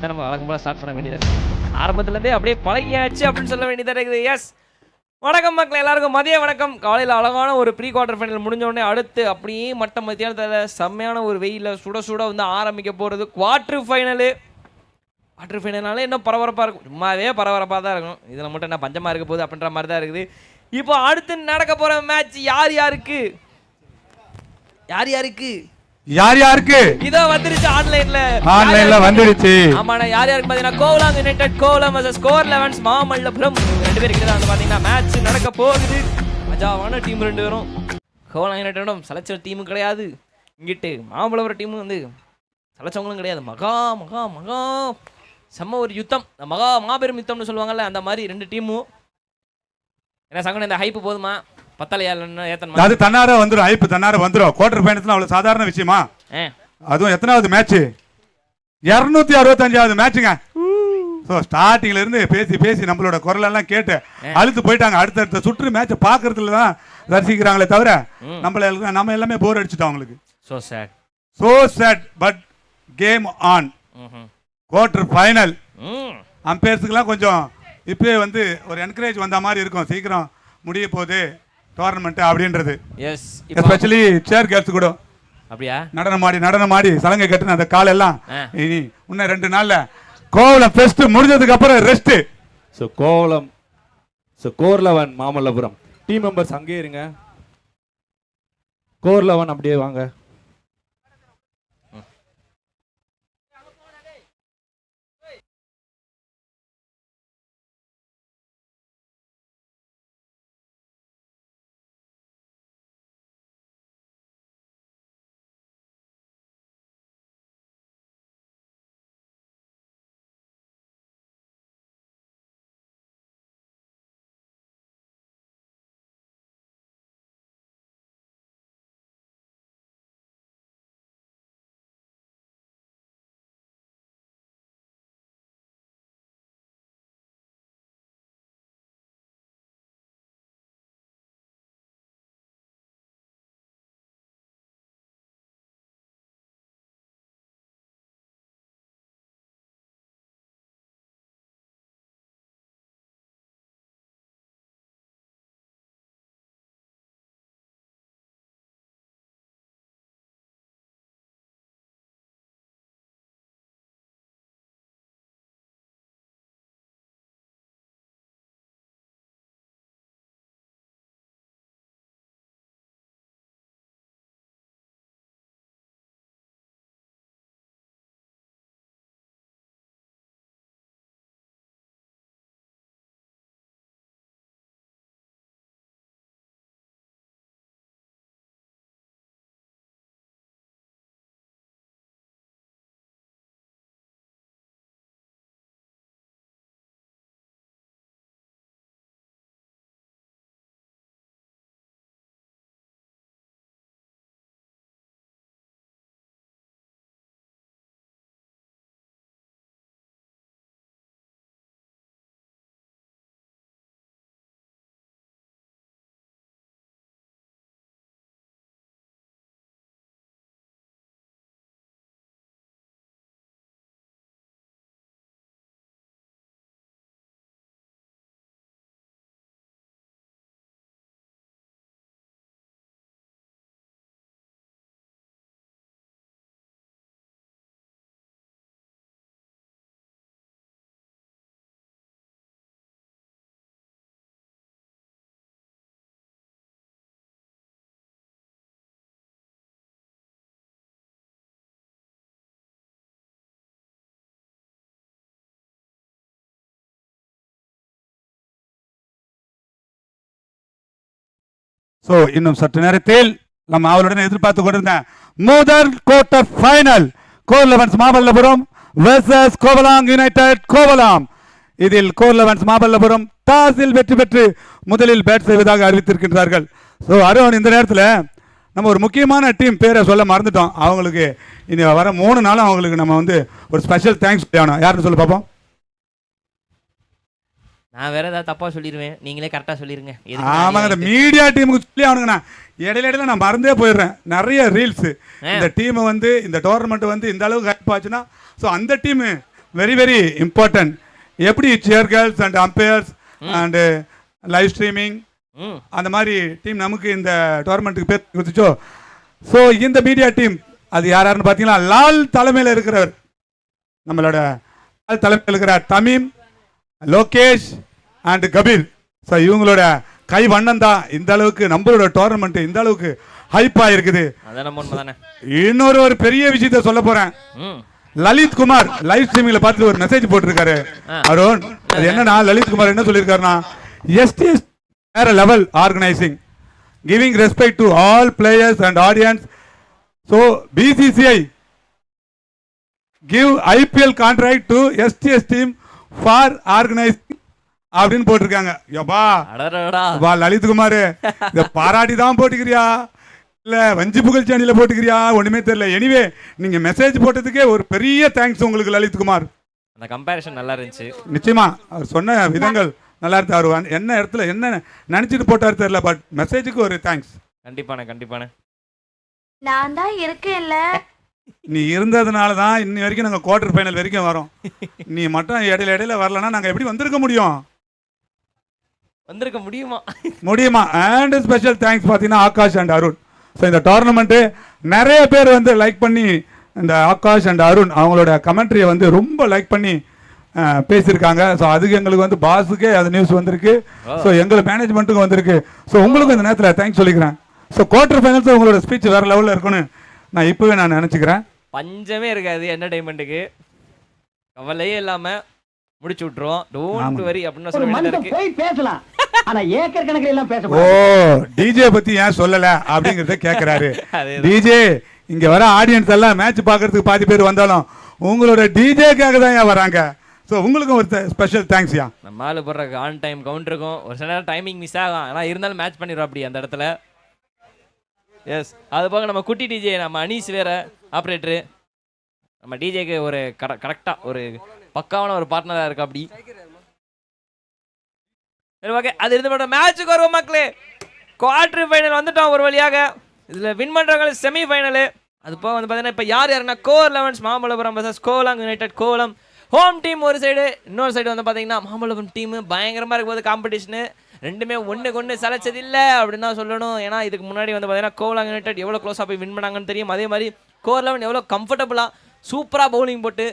நம்ம வழக்கம் போல ஸ்டார்ட் பண்ண வேண்டியது ஆரம்பத்துலேருந்தே அப்படியே பழகியாச்சு அப்படின்னு சொல்ல வேண்டியதாக இருக்குது. எஸ், வணக்கம் மக்கள் எல்லாருக்கும் மதிய வணக்கம். காலையில் அழகான ஒரு ப்ரீ குவார்டர் ஃபைனல் முடிஞ்சோடனே அடுத்து அப்படியே மத்தியானத்தில் செம்மையான ஒரு வெயிலில் சுட சுட வந்து ஆரம்பிக்க போகிறது குவார்டர் ஃபைனலு. குவார்டர் ஃபைனல்னாலே இன்னும் பரபரப்பாக இருக்கும், சும்மாவே பரபரப்பாக தான் இருக்கும். இதில் மட்டும் என்ன பஞ்சமாக இருக்க போகுது அப்படின்ற மாதிரி தான் இருக்குது. இப்போ அடுத்து நடக்க போகிற மேட்ச் யார் யாருக்கு இதோ வந்துருச்சு, ஆன்லைன்ல வந்துருச்சு. ஆமாண்ணா, யார் யாருக்கு பாத்தீங்கன்னா Kovalam united Kovalam vs score 11 Mamallapuram ரெண்டு பேருக்கு தான் வந்து பாத்தீங்கன்னா மேட்ச் நடக்க போகுது. மஜாவான டீம் ரெண்டு பேரும். கோவலாம் யுனைடெடும் சலைச்ச டீமும் கிடையாது, இங்கிட்டு மாமல்லபுரம் டீமும் வந்து சலைச்சவங்களும் கிடையாது. மகா மகா மகா செம்ம ஒரு யுத்தம், மாபெரும் யுத்தம்னு சொல்லுவாங்கல்ல, அந்த மாதிரி ரெண்டு டீமும். என்ன சங்கடம், இந்த ஹைப்பு போதுமா? அது தன்னார வந்துரும், ஹைப் தன்னார வந்துரும். குவார்டர் ஃபைனல்ஸ்ல அவ்வளவு சாதாரண விஷயமா? அதுவும் எத்தனாவது மேட்ச்? 265வது மேட்சுங்க. ஸோ ஸ்டார்டிங்ல இருந்து பேசி பேசி நம்மளோட குரல் எல்லாம் கேட்டு அழுத்து போயிட்டாங்க. அடுத்தடுத்த சுற்று மேட்சை பார்க்கறதுல தான் ரசிக்கிறாங்களே தவிர நம்ம எல்லாமே போர் அடிச்சுட்டோம் அவங்களுக்கு. So sad but game on. Quarter final அம்பையர்ஸுக்கெல்லாம் கொஞ்சம் இப்பவே வந்து ஒரு என்கரேஜ் வந்த மாதிரி இருக்கும். சீக்கிரம் முடிய போகுது டோர்னமெண்ட் அப்படின்றது. எஸ், எஸ்பெஷலி சேர் கேர்ள்ஸ் கூட அப்படியா நடனம் ஆடி சலங்கை கட்டுன அந்த காலெல்லாம் இனி இன்னும் 2 நாள்ல கோவலம் ஃபெஸ்ட் முடிஞ்சதுக்கு அப்புறம் rest. So Kovalam core 11 Mamallapuram team members அங்கே இருங்க. கோர் 11 அப்படியே வாங்க. ஸோ இன்னும் சற்று நேரத்தில் நம்ம அவளுடன் எதிர்பார்த்து கொண்டிருந்த முதல் quarter final core 11 Mamallapuram versus Kovalam united Kovalam. இதில் கோர் 11 மாமல்லபுரம் டாஸில் வெற்றி பெற்று முதலில் பேட் செய்வதாக அறிவித்திருக்கின்றார்கள். ஸோ அருண், இந்த நேரத்தில் நம்ம ஒரு முக்கியமான டீம் பேரை சொல்ல மறந்துட்டோம். அவங்களுக்கு இனி வர 3 நாளும் அவங்களுக்கு நம்ம வந்து ஒரு ஸ்பெஷல் தேங்க்ஸ் சொல்லணும். யாருன்னு சொல்ல பார்ப்போம். நான் வேற ஏதாவது தப்பா சொல்லிடுவேன், நீங்களே கரெக்டா சொல்லிருங்க. ஆமாங்க, இந்த மீடியா டீமுக்கு சொல்லி அவனுங்கண்ணா இடையில நான் மறந்தே போயிடுறேன். நிறைய ரீல்ஸ் இந்த டீமை வந்து இந்த டோர்னமெண்ட் வந்து இந்த அளவுக்கு ஹெல்ப் ஆச்சுன்னா, ஸோ அந்த டீம் வெரி வெரி இம்பார்ட்டன்ட். எப்படி சேர் girls and umpires and live streaming அந்த மாதிரி டீம் நமக்கு இந்த டோர்னமெண்ட்டுக்கு பேர் கொடுத்துச்சோ. ஸோ இந்த மீடியா டீம் அது யாருன்னு பார்த்தீங்கன்னா, லால் தலைமையில் இருக்கிறவர், நம்மளோட லால் தலைமையில் இருக்கிற Tamim, Lokesh and Kabir. So இவங்களோட கை வண்ணம் தான் இந்த அளவுக்கு நம்மளோட டோர்னமெண்ட் இந்த அளவுக்கு ஹைப்பா இருக்குது. இன்னொரு ஒரு பெரிய விஷயத்த சொல்ல போறேன். லலித் குமார் லைவ் ஸ்ட்ரீமிங்ல பார்த்து ஒரு மெசேஜ் போட்டிருக்காரு அருண். அது என்னன்னா, லலித் குமார் என்ன சொல்லியிருக்காருன்னா, எஸ்டிஎஸ் வேற level organising, giving respect to all players and audience. So BCCI give IPL contract to SDS team for organising அப்படின்னு போட்டிருக்காங்க. யப்பா லலித் குமார், இந்த பாராட்டி தான் போட்டுக்கிறியா இல்ல வஞ்சி புகழ் சேனல்ல போட்டுக்கிறியா ஒண்ணுமே தெரியல. எனிவே நீங்க மெசேஜ் போட்டதுக்கே ஒரு பெரிய தேங்க்ஸ் உங்களுக்கு லலித் குமார். அந்த கம்பேரிசன் நல்லா இருந்துச்சு. நிச்சயமா அவர் சொன்ன விதங்கள் நல்லா இருக்கு. அவர் என்ன இடத்துல என்ன நினைச்சிட்டு போட்டாரு தெரியல, பட் மெசேஜுக்கு ஒரு தேங்க்ஸ். கண்டிப்பான நான் தான் இருக்கேன்ல. நீ இருந்ததுனால தான் இன்னி வரைக்கும் நாங்கள் குவார்டர் ஃபைனல் வரைக்கும் வரோம். நீ மட்டும் இடையில வரலன்னா நாங்கள் எப்படி வந்திருக்க முடியும்? முடியுமா? அண்ட் ஸ்பெஷல் தேங்க்ஸ் பார்த்தீங்கன்னா ஆகாஷ் அண்ட் அருண். ஸோ இந்த டோர்னமெண்ட்டு நிறைய பேர் வந்து லைக் பண்ணி, இந்த ஆகாஷ் அண்ட் அருண் அவங்களோட கமெண்ட்ரியை வந்து ரொம்ப லைக் பண்ணி பேசியிருக்காங்க. ஸோ அதுக்கு எங்களுக்கு வந்து பாஸுக்கே அது நியூஸ் வந்திருக்கு. ஸோ எங்களுக்கு மேனேஜ்மெண்ட்டுக்கும் வந்திருக்கு. ஸோ உங்களுக்கும் இந்த நேரத்தில் தேங்க்ஸ் சொல்லிக்கிறேன். ஸோ குவார்டர் ஃபைனல்ஸ் உங்களோட ஸ்பீச் வேறு லெவலில் இருக்குன்னு நான் இப்போவே நான் நினச்சிக்கிறேன். பஞ்சமே இருக்காது என்டர்டைன்மெண்ட்டுக்கு, கவலையே இல்லாமல் முடிச்சு விட்டுருவோம். டோன்ட் வரி அப்படின்னு சொல்ல வேண்டியதா இருக்கு. போய் பேசலாம், ஆனா ஏக்கர் கணக்கில் எல்லாம் பேச. ஓ டிஜே பத்தி ஏன் சொல்லல அப்படிங்கறத கேக்குறாரு. டிஜே இங்க வர ஆடியன்ஸ் எல்லாம் மேட்ச் பாக்குறதுக்கு பாதி பேர் வந்தாலும் உங்களோட டிஜேக்காக தான் ஏன் வராங்க. ஸோ உங்களுக்கும் ஒரு ஸ்பெஷல் தேங்க்ஸ் யா. நம்ம ஆளு போடுற ஆன் டைம் கவுண்டருக்கும் ஒரு சில நேரம் டைமிங் மிஸ் ஆகும், ஆனால் இருந்தாலும் மேட்ச் பண்ணிடுறோம் அப்படி அந்த இடத்துல. எஸ், அது போக நம்ம குட்டி டிஜே நம்ம அனீஸ் வேற ஆப்ரேட்டரு, நம்ம டிஜேக்கு ஒரு கரெக்டாக ஒரு பக்காவான ஒரு பார்ட்னராக இருக்கு அப்படி. சரி ஓகே, அது இருந்து மட்டும் மேட்சுக்கு வருவோம் மக்களே. குவார்டர் ஃபைனல் வந்துட்டோம் ஒரு வழியாக. இதில் வின் பண்ணுறவங்க செமி ஃபைனலு. அது போக வந்து பார்த்தீங்கன்னா இப்போ யாருன்னா core 11 Mamallapuram versus Kovalam United. Kovalam home team ஒரு சைடு, இன்னொரு சைடு வந்து பார்த்தீங்கன்னா மாமல்லபுரம் டீமு பயங்கரமாக இருக்கும்போது காம்படிஷனு ரெண்டுமே ஒன்று சலைச்சது இல்லை அப்படின்னு தான் சொல்லணும். ஏன்னா இதுக்கு முன்னாடி வந்து பார்த்தீங்கன்னா கோவளம் யுனைடெட் எவ்வளோ க்ளோஸாக போய் வின் பண்ணாங்கன்னு தெரியும். அதே மாதிரி கோர் 11 எவ்வளோ கம்ஃபர்டபுளாக சூப்பராக பவுலிங் போட்டு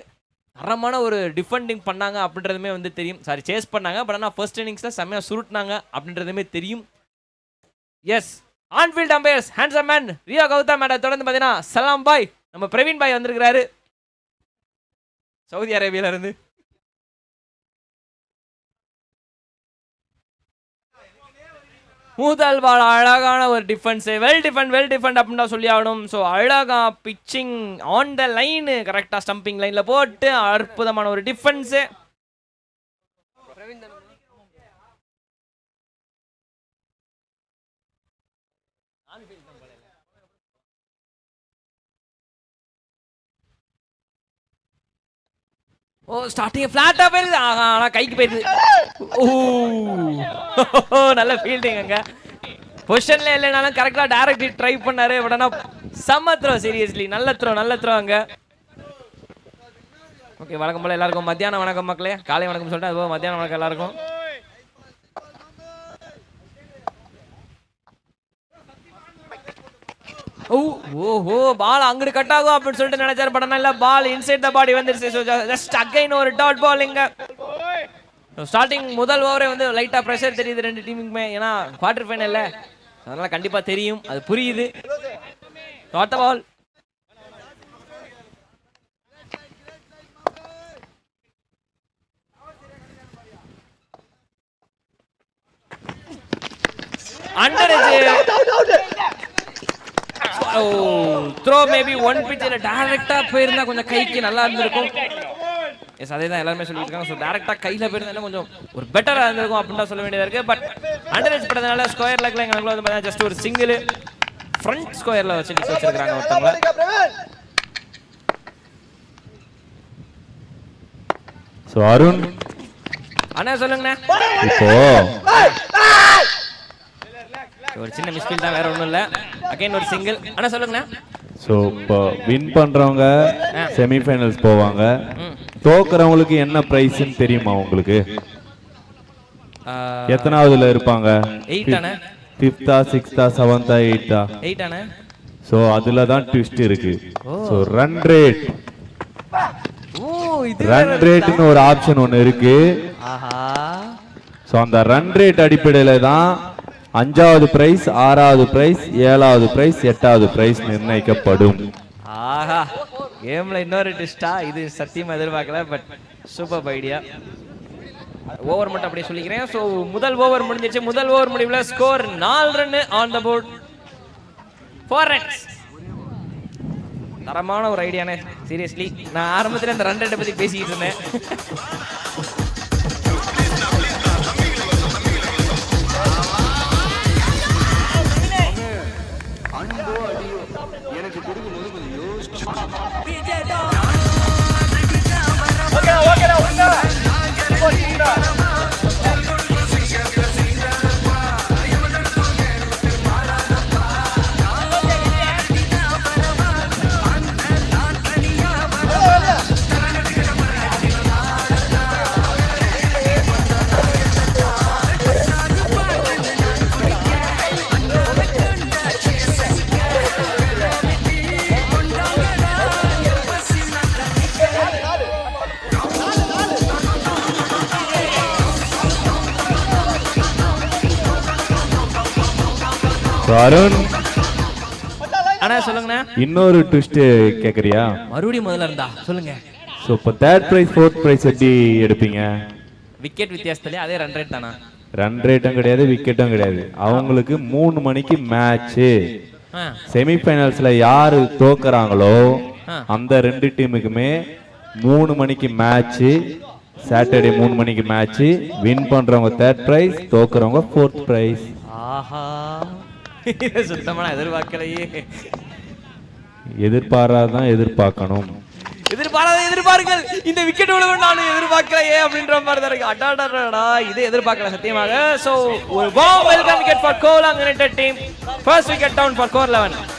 தரமான ஒரு டிஃபெண்டிங் பண்ணாங்க அப்படின்றதுமே வந்து தெரியும். சாரி சேஸ் பண்ணாங்க, பட் ஆனால் ஃபர்ஸ்ட் இன்னிங்ஸில் செம்மையாக சுருட்டினாங்க அப்படின்றதுமே தெரியும். Yes, on field umpires handsome man Riya Gautam madam தொடர்ந்து பார்த்தீங்கன்னா சலாம் பாய் நம்ம பிரவீன் பாய் வந்திருக்கிறாரு சவுதி அரேபியால இருந்து. முதல் பால் அழகான ஒரு டிஃபென்ஸு, வெல் டிஃபெண்ட் அப்படின்னு தான் சொல்லி ஆகணும். ஸோ அழகா பிச்சிங் ஆன் த லைனு கரெக்டாக ஸ்டம்பிங் லைனில் போட்டு அற்புதமான ஒரு டிஃபென்ஸு. ஓ ஸ்டார்டிங் ஃப்ளாட்டாக போயிருது, ஆனால் கைக்கு போயிருது. ஓ நல்ல ஃபீல்டிங் அங்கே. பொசிஷன்ல இல்லைனாலும் கரெக்டாக டைரக்ட் ட்ரை பண்ணாரு. பட் ஆனால் செம்ம த்ரோ, சீரியஸ்லி நல்ல த்ரோ அங்கே. ஓகே, வணக்கம் போல எல்லாருக்கும் மத்தியானம் வணக்கம் மக்களே. காலை வணக்கம் சொல்லிட்டு அதுபோல் மத்தியானம் வணக்கம் எல்லாருக்கும். ஓஹோ பால் அங்கிட்டு கட் ஆகும் அப்படின்னு சொல்லிட்டு நினைச்சாரு. பட் ஆனால் இல்லை, பால் இன்சைட் த பாடி வந்துருச்சு. ஸோ ஜஸ்ட் அகைன் ஒரு டாட் பால் இங்க. ஸ்டார்டிங் முதல் ஓவரே வந்து லைட்டாக ப்ரெஷர் தெரியுது ரெண்டு டீமுக்குமே. ஏன்னா குவார்டர் ஃபைனல்ல அதனால கண்டிப்பாக தெரியும், அது புரியுது. அடுத்த பால் த்ரோ மேபி ஒன் பிச்சில் டைரக்டாக போயிருந்தா கொஞ்சம் கைக்கு நல்லா இருந்திருக்கும். எஸ், அதே தான் எல்லாருமே சொல்லிட்டு இருக்காங்க. ஸோ டேரெக்டாக கையில் போயிருந்தாலும் கொஞ்சம் ஒரு பெட்டராக இருந்திருக்கும் அப்படின்னு தான் சொல்ல வேண்டியதாக இருக்குது. பட் அண்டர் ஏஜ் படுறதுனால ஸ்கொயர் லெக்கில் எங்களுக்கு வந்து பார்த்தீங்கன்னா ஜஸ்ட் ஒரு சிங்கிள் ஃப்ரண்ட் ஸ்கொயரில் வச்சிருக்காங்க ஒருத்தவங்க. ஸோ அருண் அண்ணா சொல்லுங்கண்ணா. இப்போ ஒரு சின்ன மிஸ்பீல் தான், வேற ஒண்ணும் இல்ல. அகைன் ஒரு சிங்கிள். அண்ணா சொல்லுங்கண்ணா. ஸோ இப்போ வின் பண்றவங்க செமிஃபைனல்ஸ் போவாங்க. தோக்குறவங்களுக்கு என்ன பிரைஸ்ன்னு தெரியுமா உங்களுக்கு? எத்தனாவதுல இருப்பாங்க? 8 அண்ணா. 5th, 6th, 7th, 8th? 8 அண்ணா. ஸோ அதுல தான் ட்விஸ்ட் இருக்கு. ஸோ ரன் ரேட், ஓ இது ரன் ரேட்னு ஒரு ஆப்ஷன் ஒன்று இருக்கு. ஆஹா. ஸோ அந்த ரன் ரேட் அடிப்படையில தான் 5வது பிரைஸ், 6வது பிரைஸ், 7வது பிரைஸ், 8வது பிரைஸ் நிர்ணயிக்கப்படும். ஆஹா, கேம்ல இன்னொரு ட்விஸ்டா, இது சத்தியமா எதிர்பார்க்கல. But super idea. ஓவர் மட்டும் அப்படியே சொல்லிக்கிறேன். ஸோ முதல் ஓவர் முடிஞ்சிச்சு. முதல் ஓவர் முடிவுல score 4 run on the board, 4 runs. தரமான ஒரு ஐடியானே. சீரியஸ்லி நான் ஆரம்பத்தில் இந்த ரன் ரேட்டை பத்தி பேசிக்கிட்டு இருந்தேன். அருண், அண்ணா சொல்லுங்கண்ணா. இன்னொரு ட்விஸ்ட் கேக்குறியா? மறுபடியும் முதல்ல இருந்தா சொல்லுங்க. ஸோ இப்போ 3rd பிரைஸ் 4th பிரைஸ் எப்படி எடுப்பீங்க? விக்கெட் வித்தியாசத்துல அதே ரன் ரேட் தானா? ரன் ரேட்டும் கிடையாது, விக்கெட்டும் கிடையாது. அவங்களுக்கு 3 மணிக்கு மேட்ச்சு. செமிஃபைனல்ஸ்ல யாரு தோக்குறாங்களோ அந்த 2 டீமுக்குமே 3 மணிக்கு மேட்ச்சு. சாட்டர்டே 3 மணிக்கு மேட்ச்சு. வின் பண்றவங்க 3rd பிரைஸ், தோக்குறவங்க 4th பிரைஸ். ஆஹா, சுத்தமா எதிர்பார்க்கலையே. எதிர்பாராதான் எதிர்பார்க்கணும். எதிர்பாராத எதிர்பார்க்கல். இந்த விக்கெட் விழுவு நானும் எதிர்பார்க்கலையே அப்படின்ற மாதிரி தான் இருக்கு. அடாடா, இது எதிர்பார்க்கல சத்தியமாக. சோ ஒரு warm welcome wicket for Kovalam united team. First wicket down for core 11.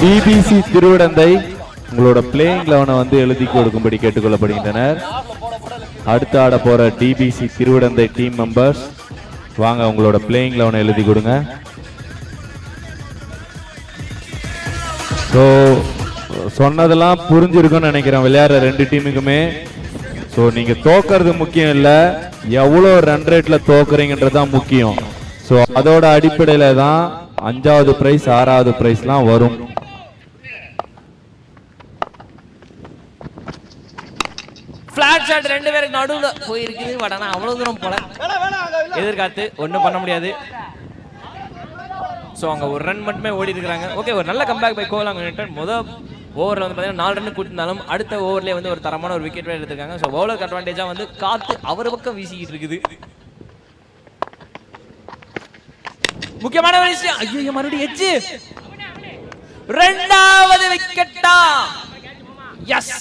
DPC Thiruvidanthai உங்களோட பிளேயிங் 11 வந்து எழுதி கொடுக்கும்படி கேட்டுக்கொள்ளப்படுகின்றனர். அடுத்து ஆட போற டிபிசி திருவிடந்தை டீம் மெம்பர்ஸ் வாங்க, உங்களோட பிளேயிங் 11 எழுதி கொடுங்க. ஸோ சொன்னதெல்லாம் புரிஞ்சிருக்குன்னு நினைக்கிறேன் விளையாடுற 2 டீமுக்குமே. ஸோ நீங்க தோக்கிறது முக்கியம் இல்லை, எவ்வளோ ரன் ரேட்ல தோக்குறீங்கன்றது தான் முக்கியம். ஸோ அதோட அடிப்படையில தான் 5வது பிரைஸ் 6வது பிரைஸ்லாம் வரும். ஃபிளாட் ஷாட் 2 பேருக்கு நடுவுல போய் இருக்குது. வடனா அவ்வளவு தூரம் போல எதிர்காத்து ஒன்றும் பண்ண முடியாது. ஸோ அங்கே ஒரு ரன் மட்டுமே ஓடி இருக்கிறாங்க. ஓகே, ஒரு நல்ல கம்பேக் பை கோலாங் யுனைடெட். முதல் ஓவரில் வந்து பார்த்தீங்கன்னா 4 ரன் கூட்டினாலும் அடுத்த ஓவர்லேயே வந்து ஒரு தரமான ஒரு விக்கெட் எடுத்திருக்காங்க. ஸோ பவுலருக்கு அட்வான்டேஜாக வந்து காத்து அவர் பக்கம் வீசிக்கிட்டு இருக்குது. முக்கியமான விஷயம், ஐயோ மறுபடியும் எச்சு. 2வது விக்கெட்டா? எஸ்,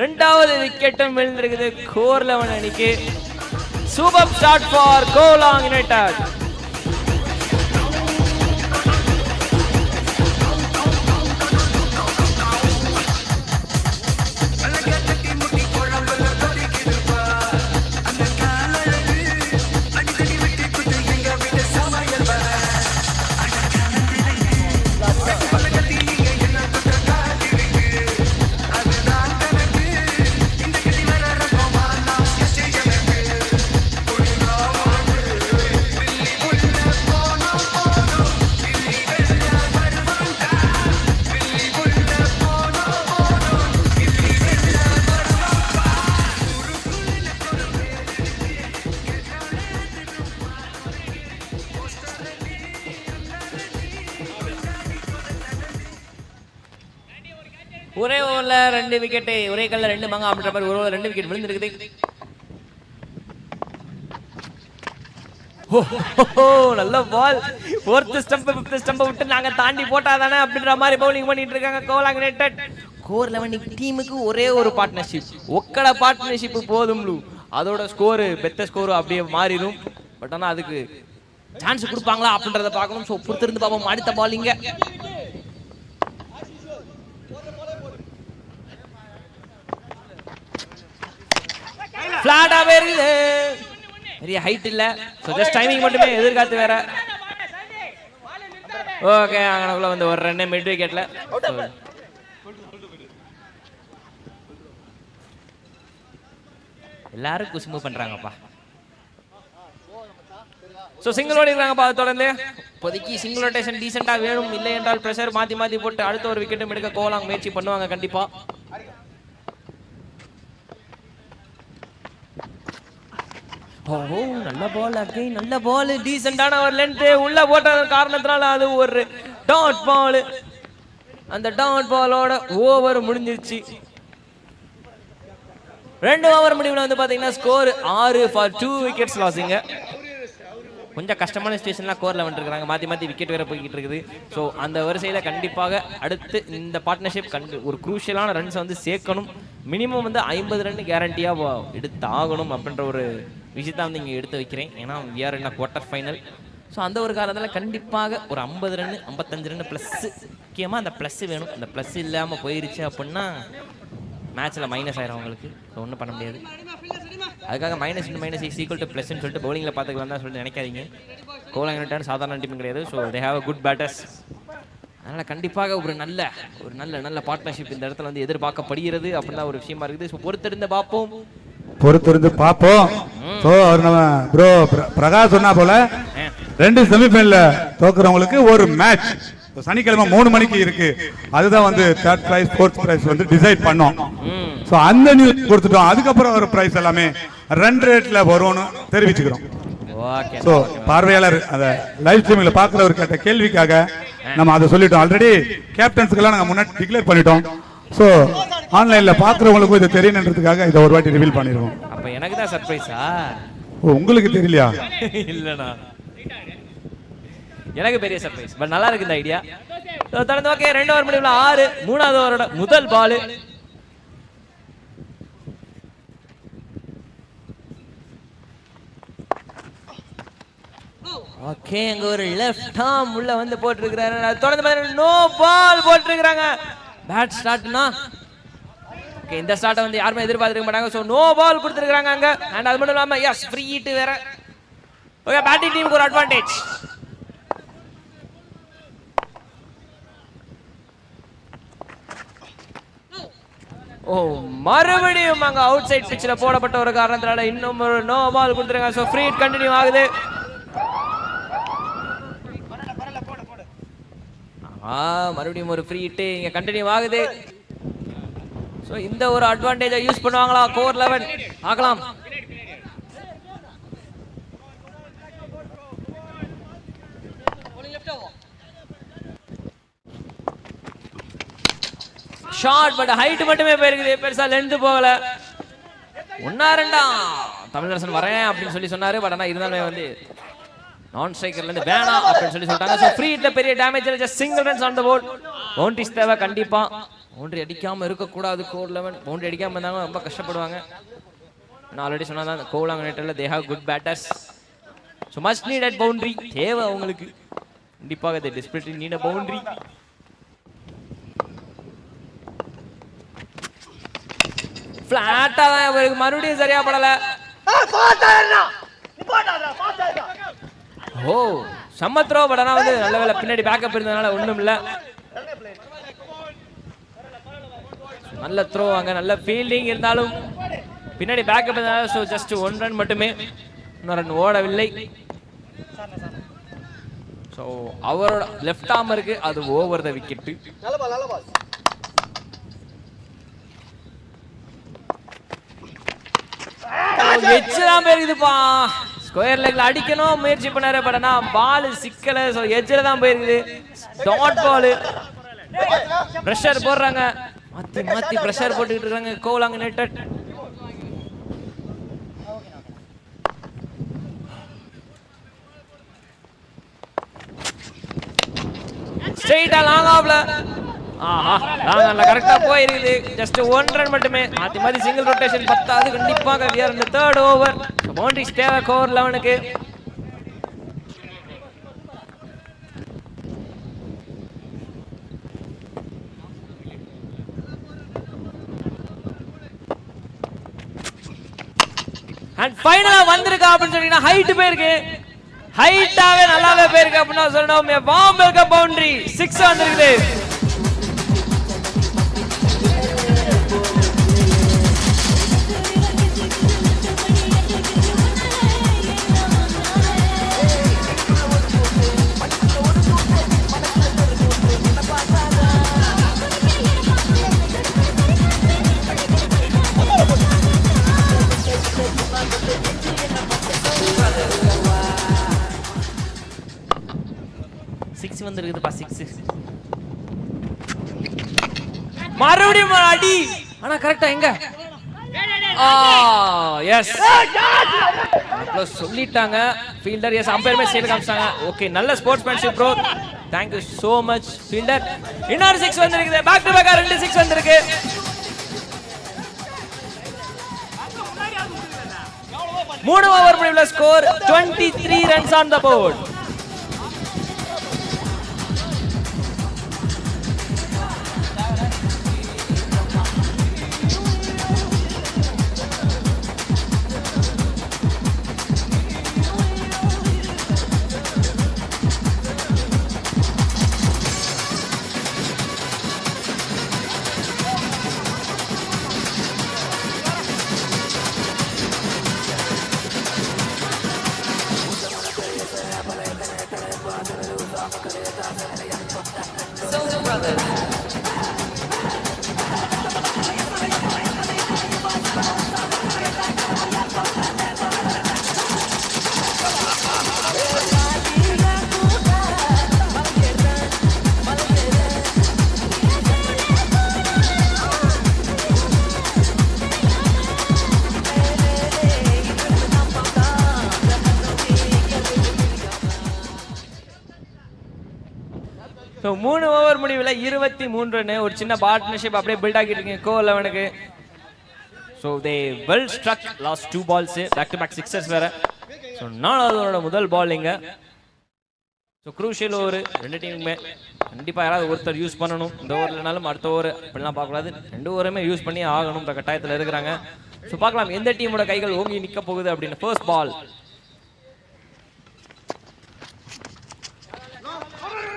2வது விக்கெட்டும் விழுந்திருக்குது கோர் 11 அணிக்கு. Super start for Kovalam united. ஒரே ஓவர்ல 2 விக்கெட், ஒரே கல்ல 2 மங்க அப்படின்ற மாதிரி ஒரு ஓவர் 2 விக்கெட் விழுந்திருக்குது. நல்ல பால். 4th ஸ்டம்ப் 5th ஸ்டம்ப் விட்டு நாங்க தாண்டி போட்டாதானே அப்படின்ற மாதிரி பவுலிங் பண்ணிட்டு இருக்காங்க கோலாங் யுனைடெட். கோர் 11 டீமுக்கு ஒரே ஒரு பார்ட்னர்ஷிப், ஒக்கட பார்ட்னர்ஷிப் போதும். அதோட ஸ்கோர் பெத்த ஸ்கோர் அப்படியே மாறிடும். பட் ஆனால் அதுக்கு சான்ஸ் கொடுப்பாங்களா அப்படின்றத பார்க்கணும். ஸோ பொறுத்திருந்து பார்ப்போம். அடுத்த பாலிங்க ஃபிளாட்டாவே இருக்குது, பெரிய ஹைட் இல்ல. ஸோ ஜஸ்ட் டைமிங் மட்டுமே, எதிர்காத்து வேற. ஓகே, அங்கனக்குள்ள வந்து ஒரு ரன் மிட் விக்கெட்ல. எல்லாரும் குசும்பு பண்றாங்கப்பா. So single ஓடிக்கிறாங்கப்பா. தொடர்ந்து இப்போதைக்கு சிங்கிள் ரொட்டேஷன் டீசெண்டா வேணும், இல்லை என்றால் ப்ரெஷர் மாத்தி மாத்தி போட்டு அடுத்த ஒரு விக்கெட்டும் எடுக்க கோலாங் முயற்சி பண்ணுவாங்க கண்டிப்பா. ஓ நல்ல பால், அகைன் நல்ல பால், டீசென்டான ஒரு லென்த் உள்ள போட்ட காரணத்தினால அது ஒரு டாட் பால். அந்த டாட் பாலோட ஓவர் முடிஞ்சிருச்சு. 2 ஓவர் முடிவுல வந்து பாத்தீங்கன்னா ஸ்கோர் 6 for 2 wickets லாஸிங்க. கொஞ்சம் கஷ்டமான ஸ்டேஷன்லாம் கோர்ல வந்துருக்காங்க, மாற்றி மாற்றி விக்கெட் வேற போய்கிட்டு இருக்குது. ஸோ அந்த வரிசையில் கண்டிப்பாக அடுத்து இந்த பார்ட்னர்ஷிப் ஒரு குரூஷியலான ரன்ஸை வந்து சேர்க்கணும். மினிமம் வந்து 50 ரன் கேரண்டியாக எடுத்து ஆகணும் அப்படின்ற ஒரு விஷயத்தை வந்து இங்கே எடுத்து வைக்கிறேன். ஏன்னா we are in a quarter final. So அந்த ஒரு காலத்தில் கண்டிப்பாக ஒரு 50 ரன் 55 ரன் ப்ளஸ்ஸு, முக்கியமாக அந்த ப்ளஸ்ஸு வேணும். அந்த ப்ளஸ் இல்லாமல் போயிருச்சு அப்படின்னா மேட்ச்சில் மைனஸ் ஆயிரும் அவங்களுக்கு. ஸோ ஒன்றும் பண்ண முடியாது. அதுக்காக -(-) ஈக்குவல் டு ப்ளஸ்ன்னு சொல்லிட்டு பவுலிங்கில் பார்த்துக்கலாம் தான் சொல்லிட்டு நினைக்காதீங்க. கோலாங் யுனைடெட் சாதாரண டீம் கிடையாது. So they have a good batters. அதனால் கண்டிப்பாக ஒரு நல்ல பார்ட்னர்ஷிப் இந்த இடத்துல வந்து எதிர்பார்க்கப்படுகிறது அப்படின்னா ஒரு விஷயமா இருக்குது. ஸோ பொறுத்திருந்து பார்ப்போம். ஸோ அவர் நம்ம ப்ரோ பிரகாஷ் சொன்னா போல 2 செமிஃபைனல்ல தோக்குறவங்களுக்கு ஒரு மேட்ச் சனிக்கிழமை 3 மணிக்கு இருக்கு. அதுதான் வந்து 3rd பிரைஸ் 4th பிரைஸ் வந்து டிசைட் பண்ணோம். ஸோ அந்த நியூஸ் கொடுத்துட்டோம். அதுக்கப்புறம் ஒரு பிரைஸ் எல்லாமே ரன் ரேட்ல வரும்னு தெரிவிச்சுக்கிறோம். ஸோ பார்வையாளர் அந்த லைவ் ஸ்ட்ரீமிங்ல பார்க்குறவர் கேட்ட கேள்விக்காக நம்ம அதை சொல்லிட்டோம். ஆல்ரெடி கேப்டன்ஸுக்கெல்லாம் நாங்கள் முன்னாடி டிக்ளேர் பண்ணிட்டோம். ஸோ ஆன்லைன்ல பார்க்குறவங்களுக்கும் இது தெரியணுன்றதுக்காக இதை ஒரு வாட்டி ரிவீல் பண்ணிடுவோம். அப்போ எனக்கு தான் சர்ப்ரைஸா? ஓ உங்களுக்கு தெரியலையா? இல்லைண்ணா, எனக்கு பெரிய சர்ப்ரைஸ். பட் நல்லா இருக்கு இந்த ஐடியா. தொடர்ந்து ஓகே. 2 ஓவர் முடிவுல 6, 3வது ஓவரோட முதல் பால். ஓகே, அங்க ஒரு லெஃப்ட் ஆர்ம் உள்ள வந்து போட்டுருக்காரு. தொடர்ந்து நோ பால் போட்டுருக்காங்க. பேட் ஸ்டார்ட்னா ஓகே, இந்த ஸ்டார்ட்டை வந்து யாருமே எதிர்பார்த்திருக்க மாட்டாங்க. ஸோ நோ பால் கொடுத்துருக்காங்க அங்க. அண்ட் அது மட்டும் இல்லாமல் எஸ் ஃப்ரீ ஹிட் வேற. ஓகே, பேட்டிங் டீமுக்கு ஒரு அட்வான்டேஜ். ஓ மறுபடியும் அங்க அவுட் சைட் பிட்ச்ல போடப்பட்ட ஒரு காரணத்தினால இன்னும் ஒரு நோ பால் கொடுத்துருக்காங்க. ஸோ ஃப்ரீ ஹிட் கண்டினியூ ஆகுது. மறுபடியும் ஒரு ஃப்ரீ ஹிட் இங்க கண்டினியூ ஆகுது. ஸோ இந்த ஒரு அட்வான்டேஜை யூஸ் பண்ணுவாங்களா கோர் 11? பார்க்கலாம். ஷார்ட் பட் ஹைட் மட்டுமே போயிருக்குது, பெருசா லென்த் போகல. 1-2 தமிழரசன் வரேன் அப்படின்னு சொல்லி சொன்னாரு. பட் ஆனால் இருந்தாலுமே வந்து நான் ஸ்ட்ரைக்கர்ல இருந்து வேணாம் அப்படின்னு சொல்லி சொல்லிட்டாங்க. ஸோ ஃப்ரீ ஹிட்ல பெரிய டேமேஜ் இல்லை, just single runs on the board. Boundaries தேவை கண்டிப்பா. பவுண்டரி அடிக்காம இருக்கக்கூடாது கோர் 11. பவுண்டரி அடிக்காம இருந்தாங்க ரொம்ப கஷ்டப்படுவாங்க. நான் ஆல்ரெடி சொன்னதான் கோலாங் யுனைடெட்ல they have good batters. So must need at boundary தேவை அவங்களுக்கு கண்டிப்பாக. They desperately need a boundary. ஃபிளாட்டா தான் இவருக்கு மறுபடியும் சரியா படல. ஓ செம்ம த்ரோ. பட் ஆனால் வந்து நல்ல வேலை பின்னாடி பேக்கப் இருந்ததுனால ஒன்றும் இல்லை. நல்ல த்ரோ அங்க, நல்ல ஃபீல்டிங் இருந்தாலும் பின்னாடி பேக்கப் இருந்தாலும். ஸோ ஜஸ்ட் 1 ரன் மட்டுமே, இன்னொரு ரன் ஓடவில்லை. ஸோ அவரோட லெஃப்ட் ஆர்ம் இருக்கு, அது ஓவர் த விக்கெட். எட்ஜ்லாம் போயிருக்குதுப்பா. ஸ்கொயர் லெக்ல அடிக்கணும் முயற்சி பண்ணாரு. பட் ஆனா பால் சிக்கல. ஸோ எட்ஜில் தான் போயிருக்குது. Dot ball. பிரஷர் போடுறாங்க, மாத்தி மாத்தி பிரஷர் போட்டுக்கிட்டு இருக்காங்க கோலாங் யுனைடெட். ஸ்ட்ரைட்டா லாங் ஆஃப்ல ஆஹா லாங் ஆன்ல கரெக்டா போயிருக்குது. ஜஸ்ட் 1 ரன் மட்டுமே. மாத்தி மாத்தி சிங்கிள் ரொட்டேஷன் பத்தாது கண்டிப்பாக. we are in the third over. Boundaries தேவை கோர் 11க்கு. அண்ட் ஃபைனலா வந்திருக்கா அப்படின்னு சொன்னீங்கன்னா ஹைட் போயிருக்கு. ஹைட்டாவே நல்லாவே போயிருக்கு அப்படின்னு சொல்லணும். வார்ம் வெல்கம் பவுண்டரி 6 வந்திருக்குது. வந்திருக்குதுப்பா 6. மறுபடியும் அடி. ஆனா கரெக்டா எங்க எஸ் சொல்லிட்டாங்க ஃபீல்டர். எஸ் அம்பையர் சைடு காமிச்சாங்க. ஓகே நல்ல sportsmanship bro. Thank you so much fielder. இன்னொரு 6 வந்திருக்குது. பேக் டு பேக்கா 2 6 வந்திருக்கு. மூணு ஓவர் முடிவுல score 23 runs on the board. So 3 over முடிவில் 23 ரன். ஒரு சின்ன பார்ட்னர்ஷிப் அப்படியே பில்ட் ஆகிட்டு இருக்கீங்க கோ 11க்கு. So they well struck last 2 balls. Back to back sixers வேற. ஸோ 4வது முதல் பாலிங்க. ஸோ குரூஷியல் ஓவர் 2 டீமுமே கண்டிப்பாக யாராவது ஒருத்தர் யூஸ் பண்ணணும். இந்த ஓவர்லனாலும் அடுத்த ஓவர் அப்படிலாம் பார்க்கக்கூடாது. 2 ஓவருமே யூஸ் பண்ணி ஆகணும். இந்த கட்டாயத்தில் இருக்கிறாங்க. ஸோ பார்க்கலாம் எந்த டீமோட கைகள் ஓங்கி நிற்க போகுது அப்படின்னு. ஃபர்ஸ்ட் பால்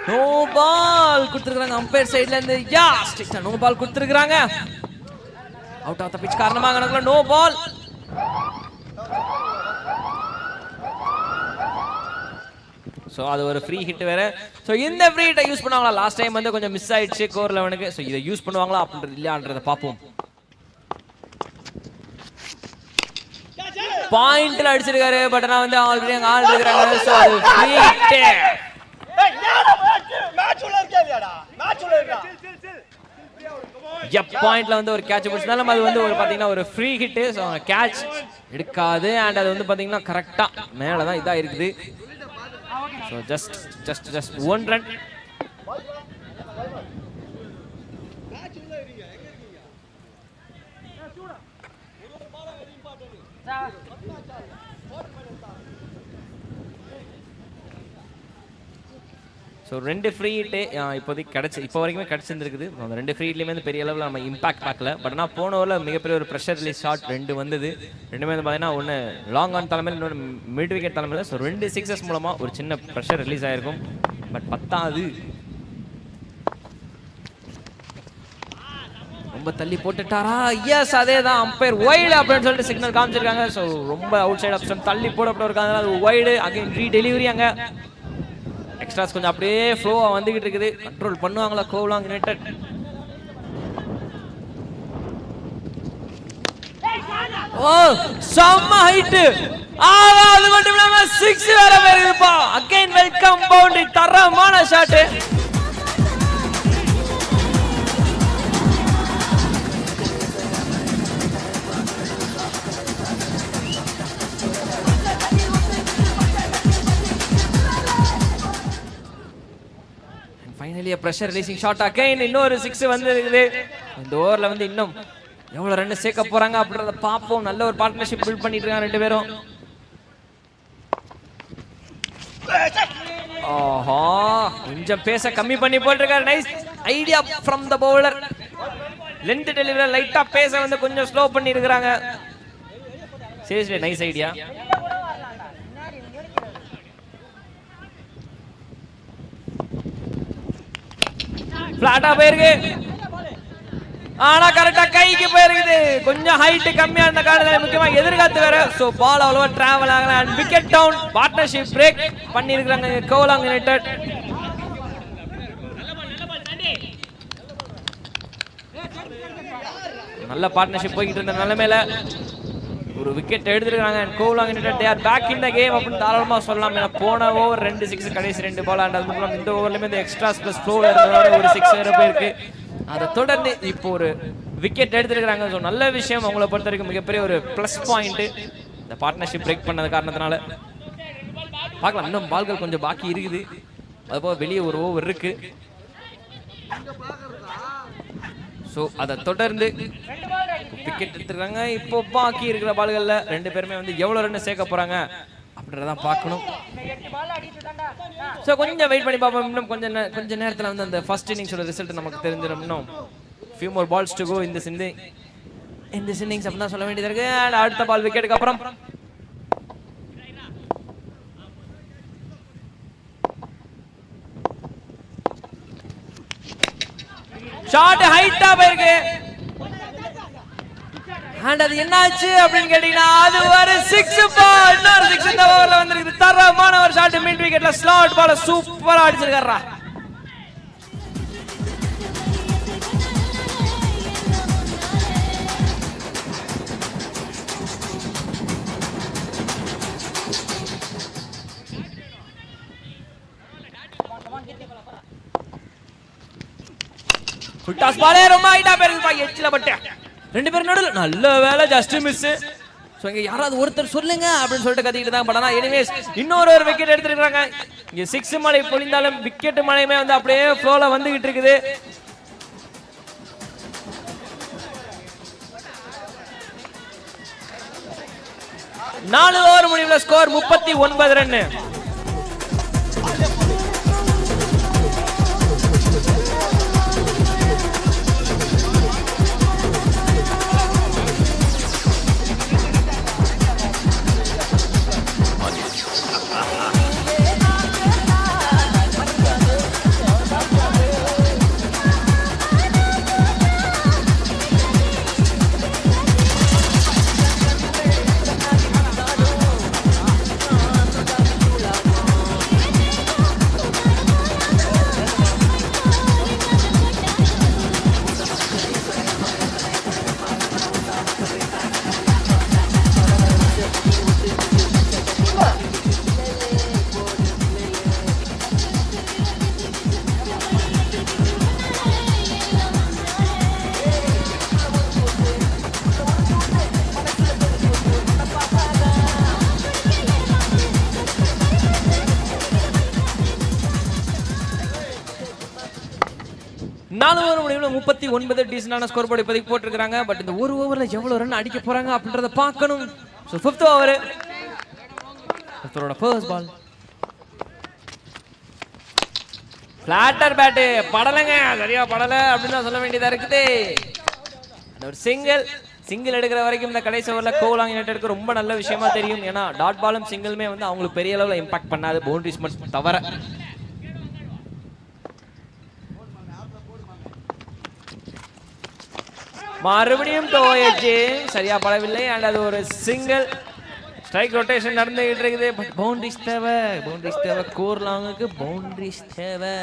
நோ பால் கொடுத்துருக்காங்க அம்பையர் சைடுல இருந்து. யா ஸ்ட்ரைட்டா நோ பால் கொடுத்துருக்காங்க. அவுட் ஆஃப் தி பிட்ச் காரணமாக கணக்குல நோ பால். ஸோ அது ஒரு ஃப்ரீ ஹிட் வேற. ஸோ இந்த ஃப்ரீ ஹிட்டை யூஸ் பண்ணுவாங்களா? லாஸ்ட் டைம் வந்து கொஞ்சம் மிஸ் ஆயிடுச்சு கோர் 11க்கு. ஸோ இதை யூஸ் பண்ணுவாங்களா அப்படின்றது இல்லையான்றதை பார்ப்போம். பாயிண்ட்ல அடிச்சிருக்காரு. பட் நான் வந்து ஆல்ரெடி அங்க ஆள் இருக்கிறாங்க. ஸோ அது ஃப்ரீ ஹிட். பாயிண்ட்ல வந்து ஒரு கேட்ச் பிடிச்சதாலும் அது வந்து ஒரு பாத்தீங்கன்னா ஒரு ஃப்ரீ ஹிட். ஸோ கேட்ச் எடுக்காது. அண்ட் அது வந்து பாத்தீங்கன்னா கரெக்டா மேலதான் இதா இருக்குது. So just 1 run. So 2 free hit இப்போதைக்கு இப்போ வரைக்குமே கிடச்சிருந்துருக்குது. அந்த 2 ஃப்ரீ ஹிட்லேயுமே பெரிய அளவில் நம்ம இம்பாக்ட் பார்க்கல. பட் ஆனால் போன ஓவரில் மிகப்பெரிய ஒரு ப்ரெஷர் ரிலீஸ் ஷாட் 2 வந்தது. 2மே வந்து பார்த்தீங்கன்னா ஒன்று லாங் ஆன் தலைமையில், இன்னொன்று மிட் விக்கெட் தலைமையில். ஸோ 2 சிக்ஸஸ் மூலமாக ஒரு சின்ன ப்ரெஷர் ரிலீஸ் ஆகிருக்கும். பட் பத்தாது. ரொம்ப தள்ளி போட்டுட்டாரா? எஸ் அதே தான். அம்பையர் வைடு அப்படின்னு சொல்லிட்டு சிக்னல் காமிச்சிருக்காங்க. ஸோ ரொம்ப அவுட் சைட் ஆப்ஷன் தள்ளி போடப்பட இருக்காங்க. அது வைடு. அகைன் ரீடெலிவரி. அங்கே எக்ஸ்ட்ராஸ் கொஞ்சம் அப்படியே ஃப்ளோவா வந்துகிட்டு இருக்குது. கண்ட்ரோல் பண்ணுவாங்களா கோவலாங் யுனைடெட்? ஓ செம்ம ஹைட். அது மட்டும் இல்லாம 6 வேற போயிருப்பா. Again welcome boundary. தரமான shot. Finally pressure releasing shot again இன்னொரு 6 வந்து இருக்குது. இந்த ஓவர்ல வந்து இன்னும் எவ்வளவு ரன் சேர்க்க போறாங்க அப்படின்றத பாப்போம். நல்ல ஒரு பார்ட்னர்ஷிப் பில்ட் பண்ணிட்டு இருக்காங்க ரெண்டு பேரும். ஆஹா கொஞ்சம் பேச கம்மி பண்ணி போட்டுருக்காரு. Nice idea from the bowler. Length delivery லைட்டா பேச வந்து கொஞ்சம் ஸ்லோ பண்ணி இருக்காங்க. Seriously nice idea. பிளாட்டா போயிருக்கு. ஆனா கரெக்டா கைக்கு போயிருக்குது. கொஞ்சம் ஹைட் கம்மியா இருந்த காரணத்தால முக்கியமா எதிர்காத்து வேற. சோ பால் அவ்வளவா டிராவல் ஆகல. And wicket down. Partnership break பண்ணிருக்காங்க கோலாங் யுனைடெட். நல்ல பார்ட்னர்ஷிப் போயிட்டு இருந்த நிலைமையில ஒரு விக்கெட் எடுத்துருக்காங்க. Kovalam united they are back in the game அப்படின்னு தாராளமா சொல்லலாம். ஏன்னா போன ஓவர் 2 6 கடைசி 2 பால். அண்ட் அது மட்டும் இந்த ஓவர்லயுமே இந்த எக்ஸ்ட்ராஸ் பிளஸ் ஃப்ளோல இருந்ததோட ஒரு 6 வேற போயிருக்கு. அதை தொடர்ந்து இப்போ ஒரு விக்கெட் எடுத்துருக்காங்க. ஸோ நல்ல விஷயம். அவங்கள பொறுத்த வரைக்கும் மிகப்பெரிய ஒரு பிளஸ் பாயிண்ட் இந்த பார்ட்னர்ஷிப் பிரேக் பண்ணது காரணத்தினால. பார்க்கலாம் இன்னும் பால்கள் கொஞ்சம் பாக்கி இருக்குது. அதுபோல் வெளியே ஒரு ஓவர் இருக்கு. ஸோ அதை தொடர்ந்து விக்கெட் எடுத்துருக்காங்க. இப்போ பாக்கி இருக்கிற பால்களில் ரெண்டு பேருமே வந்து எவ்வளோ ரன் சேர்க்க போறாங்க அப்படின்றதான் பார்க்கணும். ஸோ கொஞ்சம் வெயிட் பண்ணி பார்ப்போம். இன்னும் கொஞ்சம் நேரத்தில் வந்து அந்த ஃபர்ஸ்ட் இன்னிங்ஸோட ரிசல்ட் நமக்கு தெரிஞ்சிடும். இன்னும் few more balls to go இந்த இன்னிங்ஸ் அப்படின்னு தான் சொல்ல வேண்டியது இருக்கு. அண்ட் அடுத்த பால் விக்கெட்டுக்கு அப்புறம் ஷாட் ஹைட்டா போயிருக்கு. அண்ட் அது என்னாச்சு அப்படின்னு கேட்டீங்கன்னா அது ஒரு 6 பால். இன்னொரு 6 இந்த ஓவர்ல வந்திருக்கு. தரமான ஒரு ஷாட் மிட் விக்கெட்ல ஸ்லாட் பால் சூப்பரா அடிச்சிருக்காரா. ஃபுல் டாஸ் பாலே ரொம்ப ஹைட்டா போயிருக்கு. எட்ஜ்ல பட்டு ரெண்டு பேரும் நடுவில் நல்ல வேலை ஜஸ்ட் மிஸ். ஸோ இங்கே யாராவது ஒருத்தர் சொல்லுங்க அப்படின்னு சொல்லிட்டு கத்திக்கிட்டு தான். பட் ஆனால் எனிவேஸ் இன்னொரு விக்கெட் எடுத்துருக்காங்க. இங்கே 6 மழை பொழிந்தாலும் விக்கெட் மழையுமே வந்து அப்படியே ஃப்ளோல வந்துகிட்டு இருக்குது. நாலு ஓவர் முடிவுல ஸ்கோர் 39 ரன். நாலு ஓவர் முடிவுல 39 டீசன்டான ஸ்கோர் போர்டு இப்போதைக்கு போட்டிருக்காங்க. பட் இந்த ஒரு ஓவர்ல எவ்வளவு ரன் அடிக்க போறாங்க அப்படின்றத பார்க்கணும். So 5th over first ball பிளாட்டர் பேட்டு படலைங்க. சரியா படலை அப்படின்னு தான் சொல்ல வேண்டியதா இருக்குது. ஒரு சிங்கிள் எடுக்கிற வரைக்கும் இந்த கடைசி ஓவர்ல கோலாங் யுனைடெட்க்கு ரொம்ப நல்ல விஷயமா தெரியும். ஏன்னா டாட் பாலும் சிங்கிளுமே வந்து அவங்களுக்கு பெரிய அளவில் இம்பாக்ட் பண்ணாது, பவுண்டரிஸ் மட்டும் தவிர. மறுபடியும் டோயச்சு சரியா படவில்லை. அண்ட் அது ஒரு சிங்கிள். ஸ்ட்ரைக் ரொட்டேஷன் நடந்துகிட்டு இருக்குது. பட் பவுண்டரிஸ் தேவை கோர்லாங்குக்கு. பவுண்டரிஸ் தேவை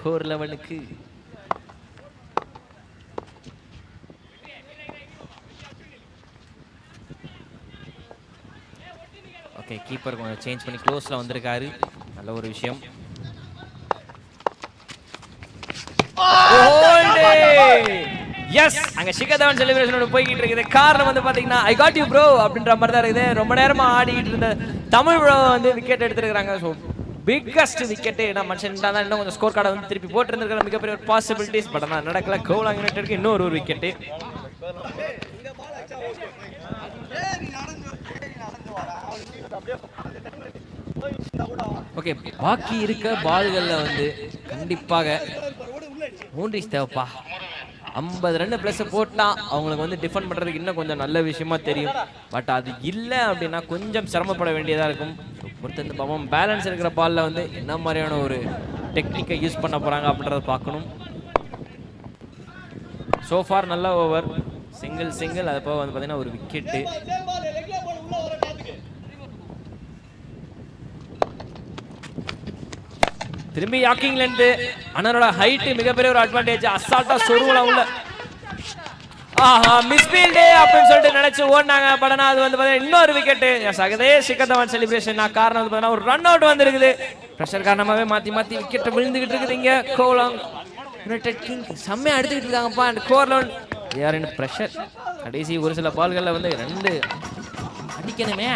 கோர் லெவனுக்கு. ஓகே கீப்பர் கொஞ்சம் சேஞ்ச் பண்ணி க்ளோஸ்ல வந்திருக்காரு. நல்ல ஒரு விஷயம். எஸ் அங்க ஷிகர் தவன் செலிப்ரேஷனோட போய்கிட்டு இருக்குது. காரணம் வந்து பாத்தீங்கன்னா ஐ காட் யூ ப்ரோ அப்படின்ற மாதிரி தான் இருக்குது. ரொம்ப நேரமா ஆடிக்கிட்டு இருந்த தமிழ் ப்ரோ வந்து விக்கெட் எடுத்துருக்காங்க. So biggest wicket. நான் மனுஷன் தான் இன்னும் கொஞ்சம் ஸ்கோர் கார்டை வந்து திருப்பி போட்டுருந்துருக்கிற மிகப்பெரிய ஒரு பாசிபிலிட்டிஸ். பட் ஆனால் நடக்கல. கோலாங் யுனைடெட்க்கு இன்னொரு ஒரு விக்கெட்டு. ஓகே, பாக்கி இருக்க பால்களில் வந்து கண்டிப்பாக மூன்றிஸ் தேவைப்பா. 50 ரன் பிளஸ் போட்டா அவங்களுக்கு வந்து டிஃபெண்ட் பண்றதுக்கு இன்னும் கொஞ்சம் நல்ல விஷயமா தெரியும். பட் அது இல்லை அப்படின்னா கொஞ்சம் சிரமப்பட வேண்டியதா இருக்கும். பொறுத்து பாவம் பேலன்ஸ் இருக்கிற பால்ல வந்து என்ன மாதிரியான ஒரு டெக்னிக்கை யூஸ் பண்ண போறாங்க அப்படின்றத பார்க்கணும். சோஃபார் நல்ல ஓவர், சிங்கிள் அது போக வந்து பார்த்தீங்கன்னா ஒரு விக்கெட்டு. திரும்பி யாக்கிங்ல இருந்து அனரோட ஹைட் மிகப்பெரிய ஒரு அட்வான்டேஜ். அசால்ட்டா சொருவல உள்ள மிஸ்பீல்டு அப்படின்னு சொல்லிட்டு நினைச்சு ஓடினாங்க. பட் ஆனால் அது வந்து பார்த்தீங்கன்னா இன்னொரு விக்கெட்டு. அதே சிக்கந்தவன் செலிப்ரேஷன் காரணம் வந்து பார்த்தீங்கன்னா ஒரு ரன் அவுட் வந்துருக்குது. ப்ரெஷர் காரணமாகவே மாற்றி விக்கெட்டை விழுந்துகிட்டு இருக்குது. இங்கே கோலாங் யுனைடெட் கிங் செம்மையாக எடுத்துக்கிட்டு இருக்காங்கப்பா. அண்ட் கோர்லோன் யார் என்ன ப்ரெஷர். கடைசி ஒரு சில பால்களில் வந்து 2 அடிக்கணுமே.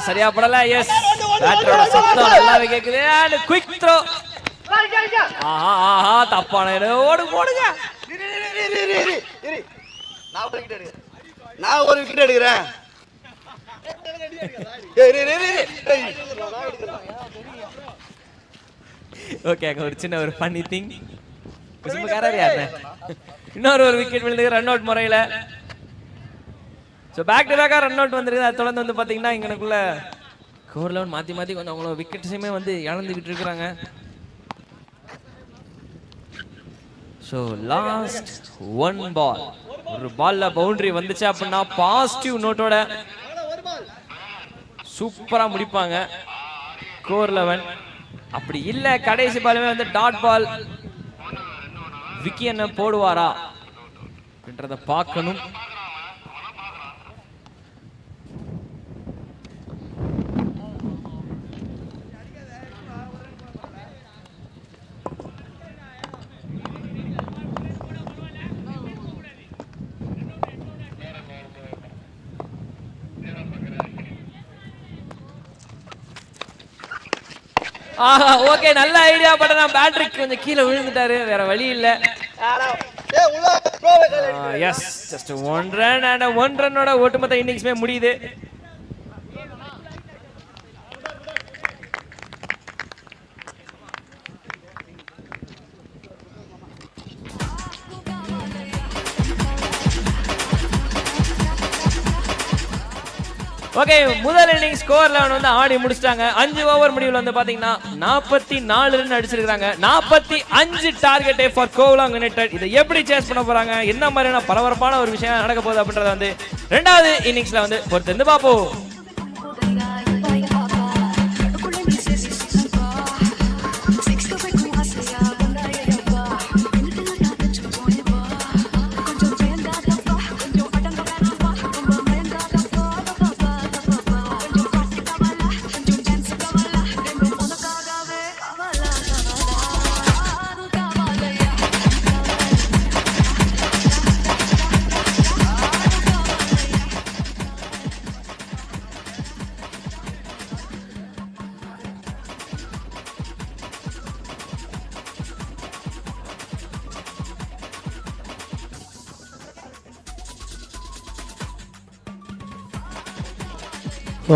சரியா படல. எஸ், பேட்டரோட சத்தம் நல்லாவே கேக்குது. And quick throw. ஆஹா தப்பான ஓடு போடுங்க. நான் ஒரு விக்கெட் எடுக்கிறேன். ஓகே, ஒரு சின்ன ஒரு ஃபன்னி திங். குசும்புக்காரர் யாரு? இன்னொரு ஒரு விக்கெட் விழுந்து ரன் அவுட் முறையில். ஸோ பேக் டு பேக்காக ரன் அவுட் வந்துருக்குது. அதை தொடர்ந்து வந்து பார்த்தீங்கன்னா இங்கனுக்குள்ள கோர்லவன் மாற்றி கொஞ்சம் அவங்களோட விக்கெட்ஸுமே வந்து இழந்துக்கிட்டு இருக்கிறாங்க. ஸோ லாஸ்ட் 1 பால். ஒரு பால்ல பவுண்டரி வந்துச்சு அப்படின்னா பாசிட்டிவ் நோட்டோட சூப்பராக முடிப்பாங்க கோர்லவன். அப்படி இல்லை கடைசி பாலுமே வந்து டாட் பால். விக்கி என்ன போடுவாரா அப்படின்றத பார்க்கணும். ஓகே, நல்ல ஐடியா. பட் நான் பேட்டரிக்கு கொஞ்சம் கீழே விழுந்துட்டாரு, வேற வழி இல்ல. எஸ், ஜஸ்ட் 1 ரன் அண்ட் 1 ரன்னோட ஒட்டுமொத்த இன்னிங்ஸ்மே முடியுது. ஓகே, முதல் இன்னிங் ஸ்கோர் 11 வந்து ஆடி முடிச்சிட்டாங்க. 5 ஓவர் முடிவில் வந்து பாத்தீங்கன்னா 44 ரன் அடிச்சிருக்காங்க. 45 டார்கெட் ஃபார் கோலாங் யுனைடெட். இதை எப்படி சேஸ் பண்ண போறாங்க, என்ன மாதிரியான பரபரப்பான ஒரு விஷயம் நடக்க போகுது அப்படின்றத வந்து 2வது இன்னிங்ஸ்ல வந்து பொறுத்து பார்ப்போம்.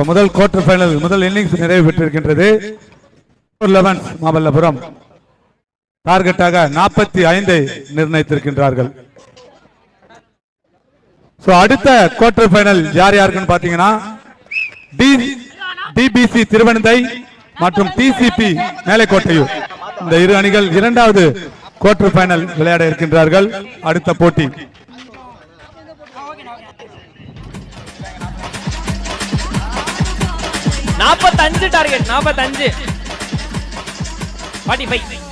முதல் குவார்டர் ஃபைனல் முதல் இன்னிங்ஸ் நிறைவு பெற்றிருக்கின்றது. 11 மாமல்லபுரம் டார்கெட்டாக 45 நிர்ணயித்திருக்கின்றார்கள். அடுத்த குவார்டர் ஃபைனல் யார் யாருக்குன்னு பாத்தீங்கன்னா டிபிசி திருவனந்தை மற்றும் டிசிபி மேலைக்கோட்டையூர். இந்த இரு அணிகள் 2வது குவார்டர் ஃபைனல் விளையாட இருக்கின்றார்கள். அடுத்த போட்டி 45 டார்கெட் 45 45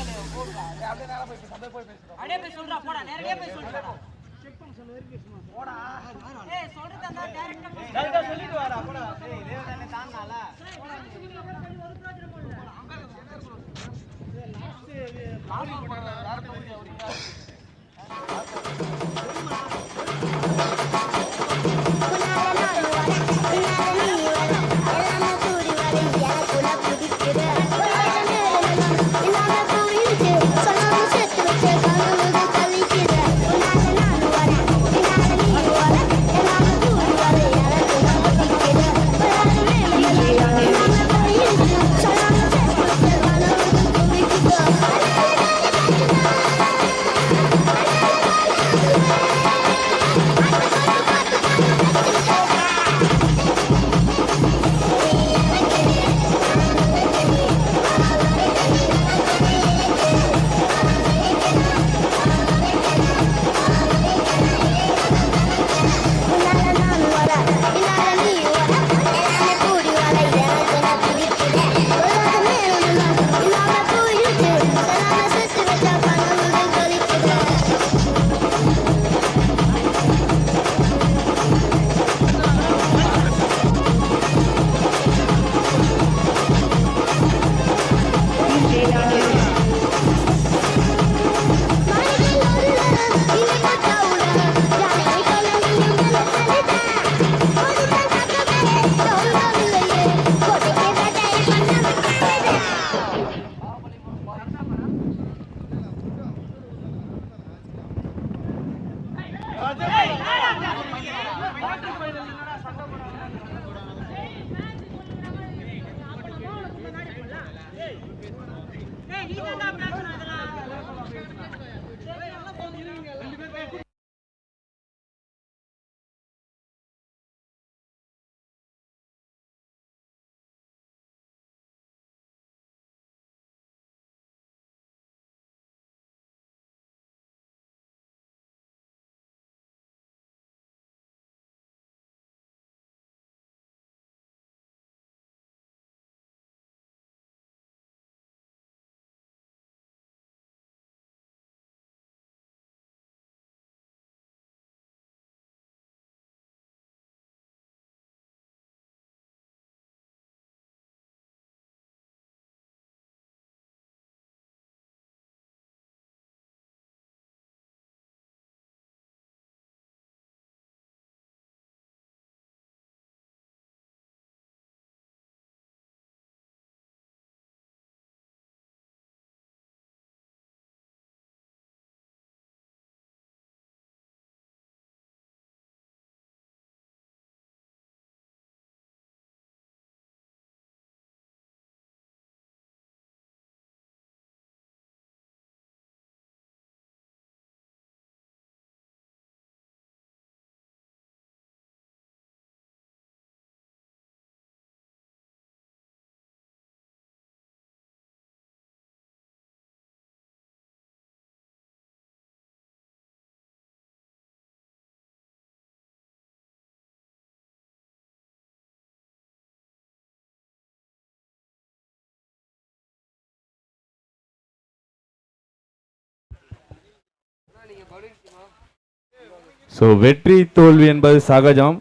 ஸோ வெற்றி தோல்வி என்பது சகஜம்.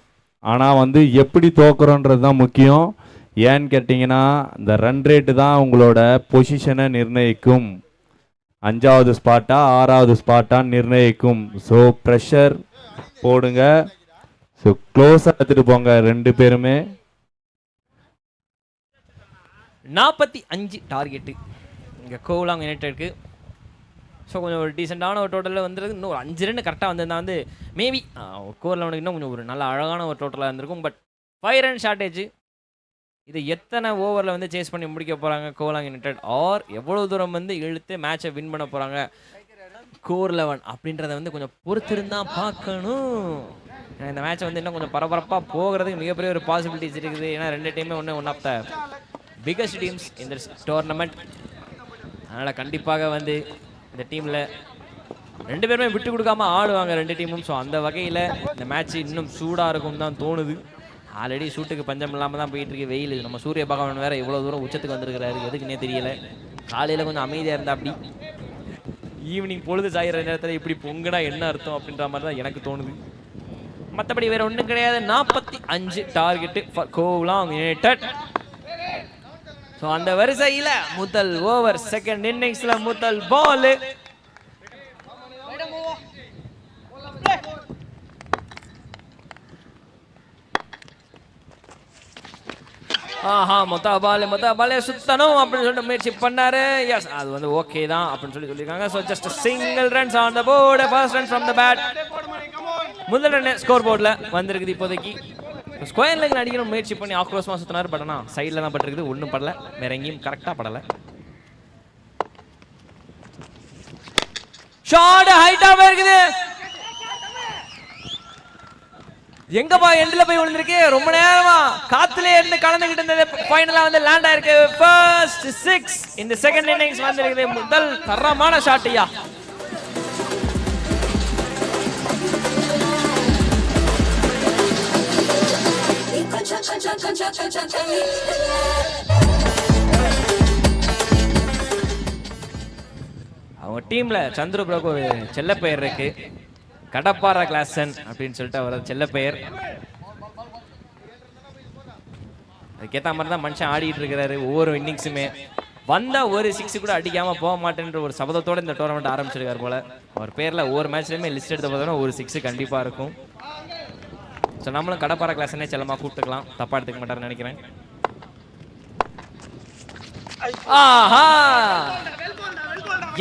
ஆனால் வந்து எப்படி தோக்குறோன்றது தான் முக்கியம். ஏன்னு கேட்டிங்கன்னா இந்த ரன் ரேட்டு தான் உங்களோட பொசிஷனை நிர்ணயிக்கும். 5வது ஸ்பாட்டா 6வது ஸ்பாட்டான்னு நிர்ணயிக்கும். ஸோ ப்ரெஷர் போடுங்க. ஸோ க்ளோஸாக எடுத்துகிட்டு போங்க 2 பேருமே. 45 டார்கெட்டு இங்கே கோவலாங் யுனைடெட்க்கு. ஸோ கொஞ்சம் ஒரு டீசெண்டான ஒரு டோட்டலில் வந்துருக்கு. இன்னும் ஒரு 5 ரன் கரெக்டாக வந்திருந்தா வந்து மேபி கோர் லெவனுக்கு இன்னும் கொஞ்சம் ஒரு நல்ல அழகான ஒரு டோட்டலாக இருந்திருக்கும். But 5 run shortage. இது எத்தனை ஓவரில் வந்து சேஸ் பண்ணி முடிக்க போகிறாங்க கோவலாங் யுனைடெட், ஆர் எவ்வளோ தூரம் வந்து இழுத்து மேட்சை வின் பண்ண போகிறாங்க கோர் 11 அப்படின்றத வந்து கொஞ்சம் பொறுத்திருந்தான் பார்க்கணும். இந்த மேட்சை வந்து இன்னும் கொஞ்சம் பரபரப்பாக போகிறதுக்கு மிகப்பெரிய ஒரு பாசிபிலிட்டிஸ் இருக்குது. ஏன்னா 2 டீமே one of the biggest teams இந்த டோர்னமெண்ட். அதனால் கண்டிப்பாக வந்து இந்த டீமில் 2 பேருமே விட்டு கொடுக்காம ஆடுவாங்க 2 டீமும். ஸோ அந்த வகையில் இந்த மேட்ச் இன்னும் சூடாக இருக்கும் தான் தோணுது. ஆல்ரெடி ஷூட்டுக்கு பஞ்சம் இல்லாமல் தான் போயிட்டு இருக்கு. வெயில் நம்ம சூரிய பகவான் வேற இவ்வளோ தூரம் உச்சத்துக்கு வந்திருக்கிறாரு, எதுக்குன்னே தெரியல. காலையில் கொஞ்சம் அமைதியாக இருந்தா அப்படி, ஈவினிங் பொழுது சாயிற நேரத்தில் இப்படி பொங்குனா என்ன அர்த்தம் அப்படின்ற மாதிரி தான் எனக்கு தோணுது. மற்றபடி வேற ஒன்றும் கிடையாது. 45 target for Kovalam United. So அந்த வரிசையில் முதல் ஓவர் செகண்ட் இன்னிங்ஸில் முதல் பால். ஆஹா மொத்த பாலே சுத்தணும் அப்படின்னு சொல்லிட்டு முயற்சி பண்ணாரு. எஸ் அது வந்து ஓகே தான் அப்படின்னு சொல்லியிருக்காங்க. So just single runs on the board. First run from the bat. முதல் ரன் ஸ்கோர் போர்டில் வந்திருக்குது இப்போதைக்கு. ஸ்கொயர் லெக்ல அடிக்கணும் முயற்சி பண்ணி ஆக்ரோஷமாக சுத்தினாரு. பட் ஆனால் சைடில் தான் பட்டிருக்குது, ஒன்றும் படலை, வேற எங்கேயும் கரெக்டாக படலை. ஷாட் ஹைட்டாக இருக்குது. எங்கப்பா எண்ட்ல போய் விழுந்திருக்கு. ரொம்ப நேரமா காத்துல இருந்து கலந்துகிட்டு இருந்தது, ஃபைனலா வந்து லேண்ட் ஆயிருக்கு. ஃபர்ஸ்ட் 6 இந்த செகண்ட் இன்னிங்ஸ் வந்திருக்குது. முதல் தரமான ஷாட்யா. அவங்க டீம்ல சந்துரு ப்ரோக்கு ஒரு செல்ல பெயர் இருக்கு, கடப்பாரா கிளாசன் அப்படின்னு சொல்லிட்டு அவர் செல்ல பெயர். அதுக்கேற்ற மாதிரி தான் மனுஷன் ஆடிட்டு இருக்கிறாரு. ஒவ்வொரு இன்னிங்ஸுமே வந்தா ஒரு 6 கூட அடிக்காம போக மாட்டேன்ற ஒரு சபதத்தோட இந்த டோர்னமெண்ட் ஆரம்பிச்சிருக்காரு போல. அவர் பேர்ல ஒவ்வொரு மேட்ச்லயுமே லிஸ்ட் எடுத்த பார்த்தோன்னா ஒரு 6 கண்டிப்பா இருக்கும். ஸோ நம்மளும் கடப்பாரா கிளாஸ்னே செல்லமா கூப்பிட்டுக்கலாம், தப்பா எடுத்துக்க மாட்டாருன்னு நினைக்கிறேன். ஆஹா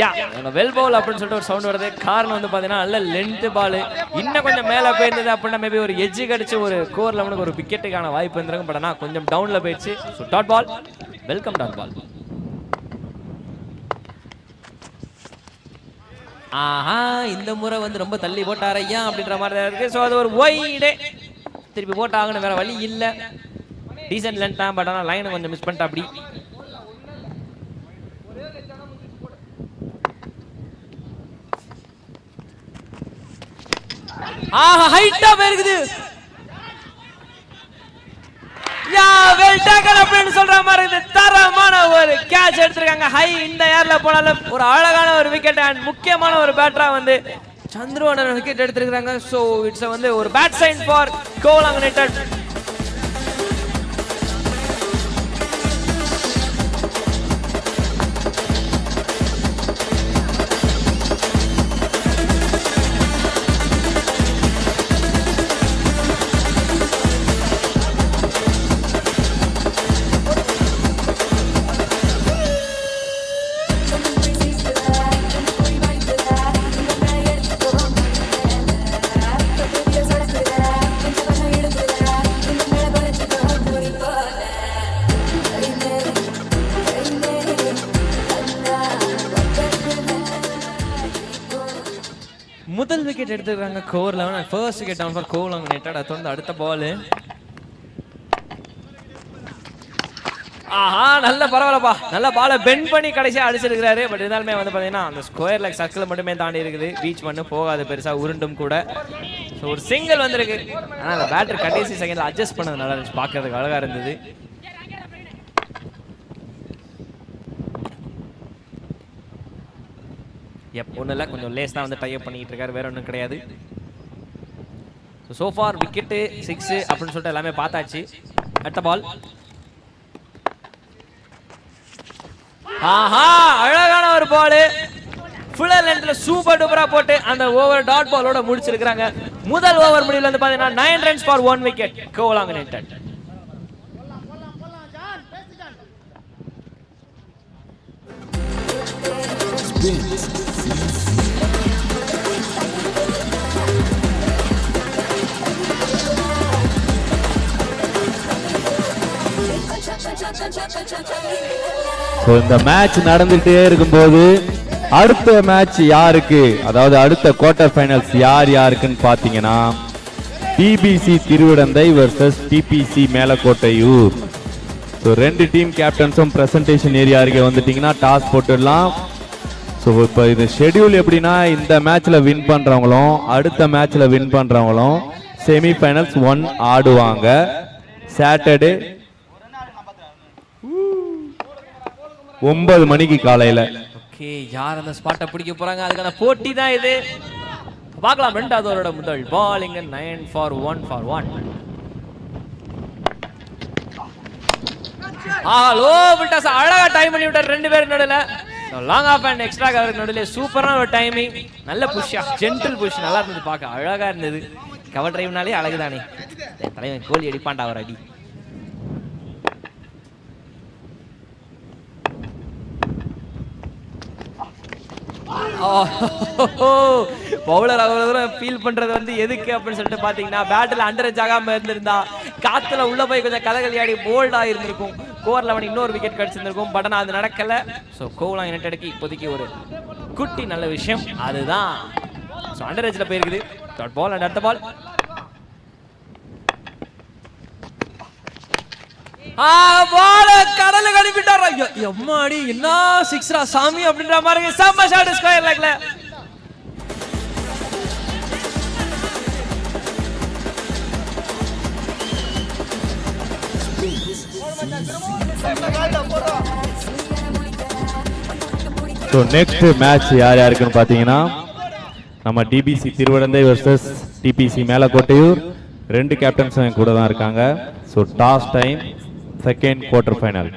யா வெல் பவுல் அப்படின்னு சொல்லிட்டு ஒரு சவுண்ட் வருது. காரணம் வந்து பார்த்தீங்கன்னா நல்ல லென்த் பால், இன்னும் கொஞ்சம் மேலே போயிருந்தது அப்படின்னா மேபி ஒரு எட்ஜு கடிச்சு ஒரு கோர் லெவனுக்கு ஒரு விக்கெட்டுக்கான வாய்ப்பு இருந்திருக்கும். பட் ஆனால் கொஞ்சம் டவுனில் போயிடுச்சு. So dot ball, welcome dot ball. ஆஹா இந்த முறை வந்து ரொம்ப தள்ளி போட்டார் ஐயா அப்படின்ற மாதிரி தான் இருக்கு. ஸோ அது ஒரு ஒய்டே திருப்பி போட்டாங்கன்னு வேற வழி இல்லை. டீசென்ட் லென்த் தான், பட் ஆனால் லைனை கொஞ்சம் மிஸ் பண்ணிட்டா அப்படி. ஆஹா ஹைட்டா போயிருக்குது. யா வெல் டேக்கன் அப்படின்னு சொல்ற மாதிரி இது தரமான ஒரு கேட்ச் எடுத்திருக்காங்க. ஹை இந்த ஏர்ல போனாலும் ஒரு அழகான ஒரு விக்கெட் அண்ட் முக்கியமான ஒரு பேட்டரா வந்து சந்துருவன் விக்கெட் எடுத்திருக்காங்க. ஸோ இட்ஸ் வந்து ஒரு bad sign for Kovalam united. முதல் விக்கெட் எடுத்துக்கிறாங்க core eleven. First wicket down for Kovalam united. அது வந்து அடுத்த பால். ஆஹா நல்ல பரவாயில்லப்பா, நல்ல பாலை பெண்ட் பண்ணி கடைசியாக அடிச்சிருக்கிறாரு. பட் இருந்தாலுமே வந்து பார்த்தீங்கன்னா அந்த ஸ்கொயர் லைக் சர்க்கிள் மட்டுமே தாண்டி இருக்குது, ரீச் பண்ணு போகாது பெருசாக உருண்டும் கூட. ஸோ ஒரு சிங்கிள் வந்திருக்கு. ஆனால் அந்த பேட்டர் கடைசி செகண்டில் அட்ஜஸ்ட் பண்ணது நல்லா இருந்துச்சு, பார்க்கறதுக்கு அழகாக இருந்தது. ஒன்றும் இல்லை, கொஞ்சம் லேஸ் தான் வந்து டைப் பண்ணிக்கிட்டு இருக்காரு, வேற ஒன்றும் கிடையாது. ஸோ ஃபார் விக்கெட்டு 6 அப்படின்னு சொல்லிட்டு எல்லாமே பார்த்தாச்சு. அடுத்த பால். ஆஹா அழகான ஒரு பால், ஃபுல் லென்த்ல சூப்பர் டூப்பரா போட்டு அந்த ஓவர் டாட் பாலோட முடிச்சிருக்காங்க. முதல் ஓவர் முடிவில் வந்து பார்த்தீங்கன்னா 9 runs for 1 wicket Golang United. இந்த மேட்ச் நடந்துட்டே இருக்கும்போது அடுத்த மேட்ச் யாருக்கு, அதாவது அடுத்த குவார்டர் ஃபைனல்ஸ் யார் யாருக்குன்னு பாத்தீங்கன்னா DPC Thiruvidanthai versus DPC Melakottaiyur. So 2 team கேப்டன்ஸும் பிரசன்டேஷன் ஏரியா அருகே வந்துட்டீங்கன்னா டாஸ் போட்டுடலாம். ஸோ இப்போ இது ஷெடியூல் எப்படின்னா இந்த மேட்ச்ல வின் பண்றவங்களும் அடுத்த மேட்ச்ல வின் பண்றவங்களும் செமிஃபைனல்ஸ் 1 ஆடுவாங்க. சாட்டர்டே 9 மணிக்கு காலையில. ஓகே, யார் அந்த ஸ்பாட்டை பிடிக்க போறாங்க அதுக்கான போட்டி தான் இது. பார்க்கலாம். ரெண்டாவது ஓவரோட முதல் பால் இங்க 9 for 1 for 1. லோ விட்டாஸ் அழகா டைம் பண்ணி விட்டார் ரெண்டு பேருக்கு நடுவில். லாங் ஆஃப் அண்ட் எக்ஸ்ட்ரா கவருக்கு நடுவில் சூப்பரான ஒரு டைமிங். நல்ல புஷ்ஷா, ஜென்டில் புஷ், நல்லா இருந்தது, பார்க்க அழகா இருந்தது. கவர் டிரைவ்னாலே அழகுதானே. தலைவன் கோலி அடிப்பான்டா ஒரு அடி. பவுலர் அவ்வளவு தூரம் ஃபீல் பண்றது வந்து எதுக்கு அப்படின்னு சொல்லிட்டு பாத்தீங்கன்னா, பேட்டில் அண்டர் எட்ஜ் ஆகாம இருந்திருந்தா காத்துல உள்ள போய் கொஞ்சம் கதகளி ஆடி போல்டா இருந்திருக்கும். கோர் 11 இன்னொரு விக்கெட் கிடைச்சிருந்திருக்கும். பட் ஆனால் அது நடக்கல. ஸோ கோவலாம் யுனைடெடுக்கு இப்போதைக்கு ஒரு குட்டி நல்ல விஷயம் அதுதான். ஸோ அண்டர் எட்ஜில் போயிருக்குது. டாட் பால் அண்ட் அடுத்த பால். பால கடலுக்கு அனுப்பிட்டாரா. எம்மாடி என்ன சிக்ஸ்ரா சாமி அப்படின்ற மாதிரி செம்ம ஷாட் ஸ்கொயர் லெக்ல. ஸோ நெக்ஸ்ட் மேட்ச் யார் யாருக்குன்னு பார்த்தீங்கன்னா, நம்ம DPC Thiruvidanthai versus DPC Melakottaiyur. ரெண்டு கேப்டன்ஸும் கூட தான் இருக்காங்க. So toss time, second quarter final.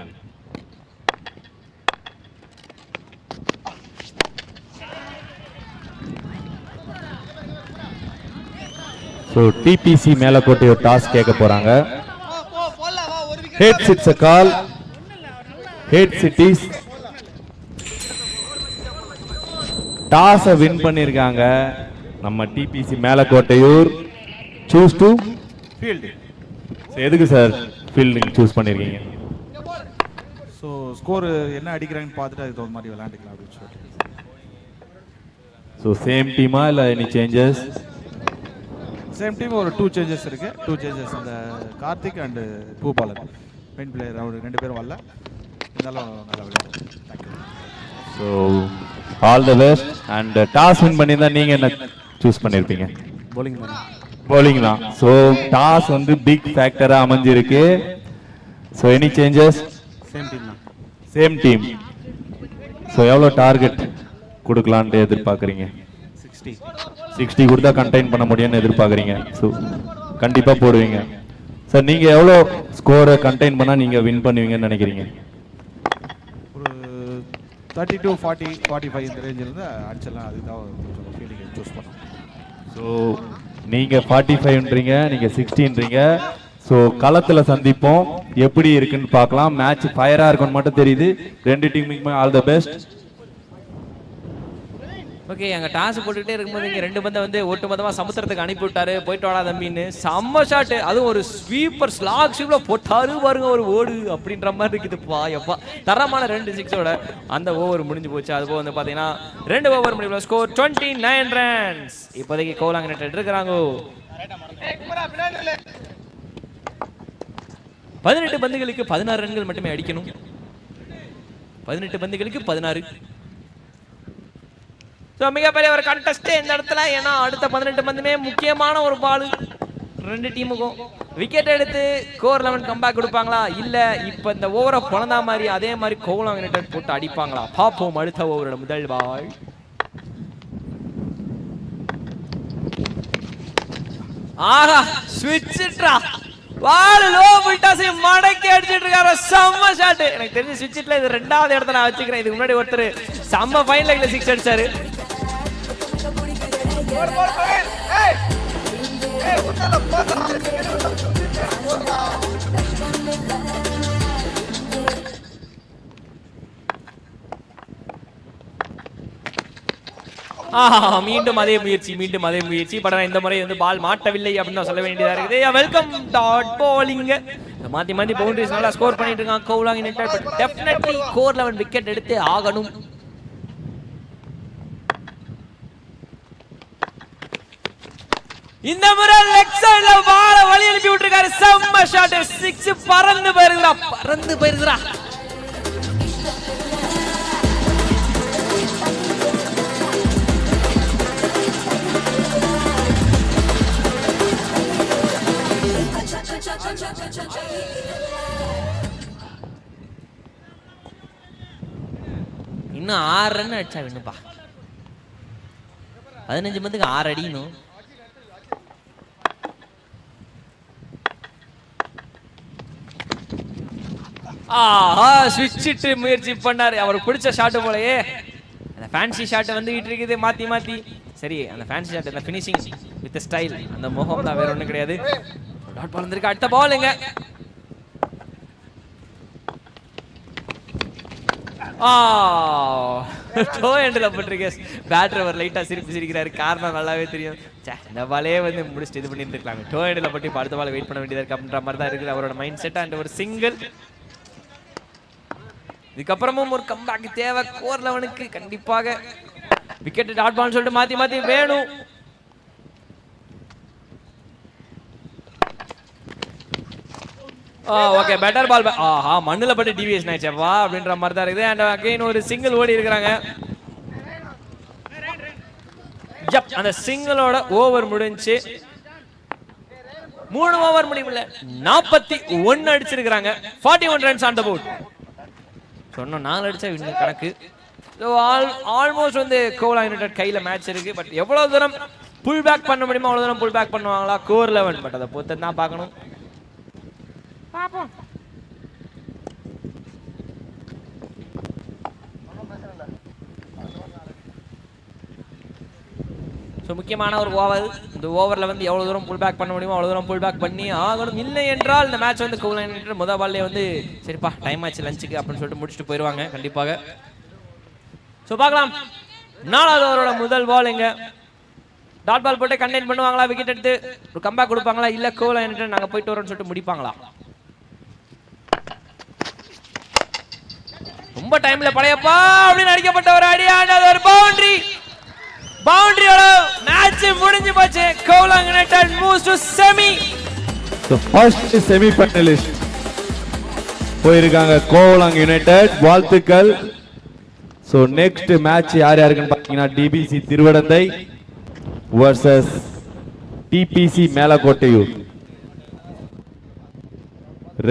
So DPC Melakottaiyur toss கேட்க போறாங்க. ஹெட் சிட்ஸ் a கால். ஹெட் சிட்டிஸ் டாஸை வின் பண்ணியிருக்காங்க. நம்ம DPC Melakottaiyur. Choose to field. எதுக்கு சார் ஃபீல்டிங் சூஸ் பண்ணியிருக்கீங்க? ஸோ ஸ்கோர் என்ன அடிக்கிறாங்கன்னு பார்த்துட்டு அதுக்கு தகுந்த மாதிரி விளையாண்டுக்கலாம் அப்படின்னு சொல்லிட்டு. ஸோ சேம் டீமா இல்லை எனி சேஞ்சஸ்? சேம் டீம் ஒரு 2 சேஞ்சஸ் இருக்கு. 2 சேஞ்சஸ் இந்த Karthik and Boopalan main player. அவர் 2 பேரும் வரல, இருந்தாலும் நல்லா விளையாடுறாங்க. Thank you. So all the best. And toss win பண்ணியிருந்தா நீங்கள் என்ன சூஸ் பண்ணியிருப்பீங்க? bowling தானே. bowling தான். ஸோ டாஸ் வந்து பிக் ஃபேக்டராக அமைஞ்சிருக்கு. So any changes? Same team தான். Same team. ஸோ எவ்வளோ டார்கெட் கொடுக்கலான்ட்டு எதிர்பார்க்குறீங்க? 60. 60 கொடுத்தா கண்டெயின் பண்ண முடியும்னு எதிர்பார்க்குறீங்க. ஸோ கண்டிப்பாக போடுவீங்க சார். நீங்கள் எவ்வளோ ஸ்கோரை கண்டெயின் பண்ணால் நீங்கள் வின் பண்ணுவீங்கன்னு நினைக்கிறீங்க? ஒரு 32, 40, 45 இந்த ரேஞ்சில் இருந்து அடிச்சலாம். அதுதான் கொஞ்சம் ஃபீல்டிங் சூஸ் பண்ணோம். ஸோ நீங்கள் 45ன்றீங்க, நீங்கள் 60ன்றீங்க. ஸோ களத்தில் சந்திப்போம், எப்படி இருக்குன்னு பார்க்கலாம். மேட்ச் ஃபயராக இருக்குன்னு மட்டும் தெரியுது. ரெண்டு டீமுக்குமே ஆல் த பெஸ்ட். ஓகே, அங்கே டாஸ் போட்டுக்கிட்டே இருக்கும்போது இங்கே 2 பந்தை வந்து ஒட்டுமொத்தமாக சமுத்திரத்துக்கு அனுப்பி விட்டாரு. போயிட்டு வாடா தம்பின்னு செம்ம ஷாட்டு. அதுவும் ஒரு ஸ்வீப்பர் ஸ்லாக் ஷீப்பில் போட்டாரு பாருங்க ஒரு ஓடு அப்படின்ற மாதிரி இருக்குதுப்பா. எப்பா தரமான 2 6ஓட அந்த ஓவர் முடிஞ்சு போச்சு. அதுபோல் வந்து பார்த்தீங்கன்னா 2 ஓவர் முடிவில் ஸ்கோர் 29 ரன்ஸ். இப்போதைக்கு கோலாங் யுனைடெட் இருக்கிறாங்க. 18 பந்துகளுக்கு 16 ரன்கள் மட்டுமே அடிக்கணும். 18 பந்துகளுக்கு 16. ஸோ மிகப்பெரிய ஒரு கண்டஸ்ட் இந்த இடத்துல. ஏன்னா அடுத்த 18 பந்துமே முக்கியமான ஒரு பால் 2 டீமுக்கும். விக்கெட் எடுத்து கோர் 11 கம்பேக் கொடுப்பாங்களா, இல்லை இப்போ இந்த ஓவரை பிறந்தா மாதிரி அதே மாதிரி கோலாங் யுனைடெட் போட்டு அடிப்பாங்களா பார்ப்போம். அடுத்த ஓவரோட முதல் பால். ஆஹா ஸ்விட்ச்ரா பால் லோ விட்டாசி மடக்கி அடிச்சிட்டு இருக்காரு. செம்ம ஷாட். எனக்கு தெரிஞ்ச ஸ்விட்ச்ல இது 2வது இடத்துல நான் வச்சுக்கிறேன். இதுக்கு முன்னாடி ஒருத்தர் செம்ம ஃபைன் லெக்ல 6 அடிச்சாரு. மீண்டும் அதே முயற்சி. பட் இந்த முறை வந்து பால் மாட்டவில்லை அப்படின்னு சொல்ல வேண்டியதா இருக்குது. Welcome dot bowling. மாத்தி பவுண்டரிஸ் நல்லா ஸ்கோர் பண்ணிட்டு இருக்காங்க Kovalam united. But definitely core 11 wicket எடுத்து ஆகணும். இந்த முறை லெக் சைடுல பால வழி அனுப்பி விட்டுருக்காரு. செம்ம ஷாட். 6 பறந்து போயிருக்குறா. இன்னும் 6 ரன் அடிச்சா வேணும்பா. 15 பந்துக்கு 6 அடிக்கணும். ஸ்விட்சிட்டு முயற்சி பண்ணாரு. அவருக்கு பிடிச்ச ஷாட்டு போலயே. அந்த ஃபேன்சி ஷாட் வந்துகிட்டு இருக்குது மாத்தி மாத்தி. சரி, அந்த ஃபேன்சி ஷாட், அந்த ஃபினிஷிங் வித் ஸ்டைல், அந்த முகம் தான், வேற ஒண்ணும் கிடையாது. டாட் பால் வந்திருக்கு. அடுத்த பாலுங்க. டோ எண்ட்ல போட்டிருக்க. பேட்டர் அவர் லைட்டா சிரிக்கிறாரு. காரணம் நல்லாவே தெரியும். இந்த பாலே வந்து முடிச்சுட்டு இது பண்ணிட்டு இருக்கலாம். டோ எண்ட்ல போட்டு அடுத்த பால் வெயிட் பண்ண வேண்டியதா இருக்கு அப்படின்ற மாதிரி தான் இருக்குது அவரோட மைண்ட் செட். அண்ட் ஒரு சிங்கிள். இதுக்கப்புறமும் ஒரு கம்பேக் தேவை கோர் 11க்கு கண்டிப்பாக. விக்கெட் டாட் பால் சொல்லிட்டு மாத்தி மாத்தி வேணும். ஓகே, பெட்டர் பால். மண்ணுல பட்டு டிவியேஷன் ஆயிடுச்சு வா அப்படின்ற மாதிரி தான் இருக்குது. அண்ட் அகைன் ஒரு சிங்கிள் ஓடி இருக்கிறாங்க. அந்த சிங்கிளோட ஓவர் முடிஞ்சு 3 ஓவர் முடியல. 41 அடிச்சிருக்காங்க. 41 ரன்ஸ் ஆன் தி போர்ட். சொன்ன 4 அடிச்சா இன்னும் கணக்கு. ஆல்மோஸ்ட் வந்து கோலா யுனைடெட் கையில மேட்ச் இருக்கு. பட் எவ்வளவு தூரம் புல் பேக் பண்ண முடியுமோ அவ்வளவு தூரம் புல் பேக் பண்ணுவாங்களா கோர் 11. பட் அதை பொறுத்து தான் பார்க்கணும். பாப்போம். முக்கியமான ஒரு ஓவர். இந்த ஓவர்ல வந்து எவ்வளவு தூரம் புல் பேக் பண்ண முடியுமோ அவ்வளவு தூரம் புல் பேக் பண்ணி ஆகணும். இல்லை என்றால் இந்த மேட்ச் வந்து கோலா யுனைடெட் முதல் பால்லே வந்து சரிப்பா டைம் ஆச்சு லஞ்சுக்கு அப்படின்னு சொல்லிட்டு முடிச்சுட்டு போயிடுவாங்க கண்டிப்பாக. ஸோ பார்க்கலாம் 4வது ஓவரோட முதல் பால். இங்க டாட் பால் போட்டு கண்டெயின் பண்ணுவாங்களா, விக்கெட் எடுத்து ஒரு கம்பேக் கொடுப்பாங்களா, இல்ல கோலா யுனைடெட் நாங்க போயிட்டு வரோம்னு சொல்லிட்டு முடிப்பாங்களா? ரொம்ப டைம்ல படையப்பா அப்படின்னு அடிக்கப்பட்ட ஒரு அடியான ஒரு பவுண்டரி. பவுண்டரியோட மேட்ச் முடிஞ்சு போச்சு. Kovalam united moves to semi. The first semi finalist போயிருக்காங்க கோலா யுனைடெட். வாழ்த்துக்கள். சோ நெக்ஸ்ட் மேட்ச் யார் யாருக்குன்னு பாத்தீங்கன்னா DPC Thiruvidanthai versus DPC Melakottaiyur.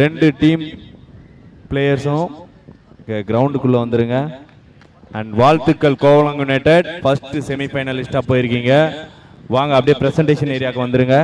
2 team பிளேயர்ஸும் கிரவுண்டுக்குள்ள வந்துருங்க. அண்ட் வாழ்த்துக்கள் கோவளம் யுனைடெட் ஃபர்ஸ்ட் செமி ஃபைனலிஸ்டா போயிருக்கீங்க. வாங்க அப்படியே பிரசன்டேஷன் ஏரியாவுக்கு வந்துருங்க.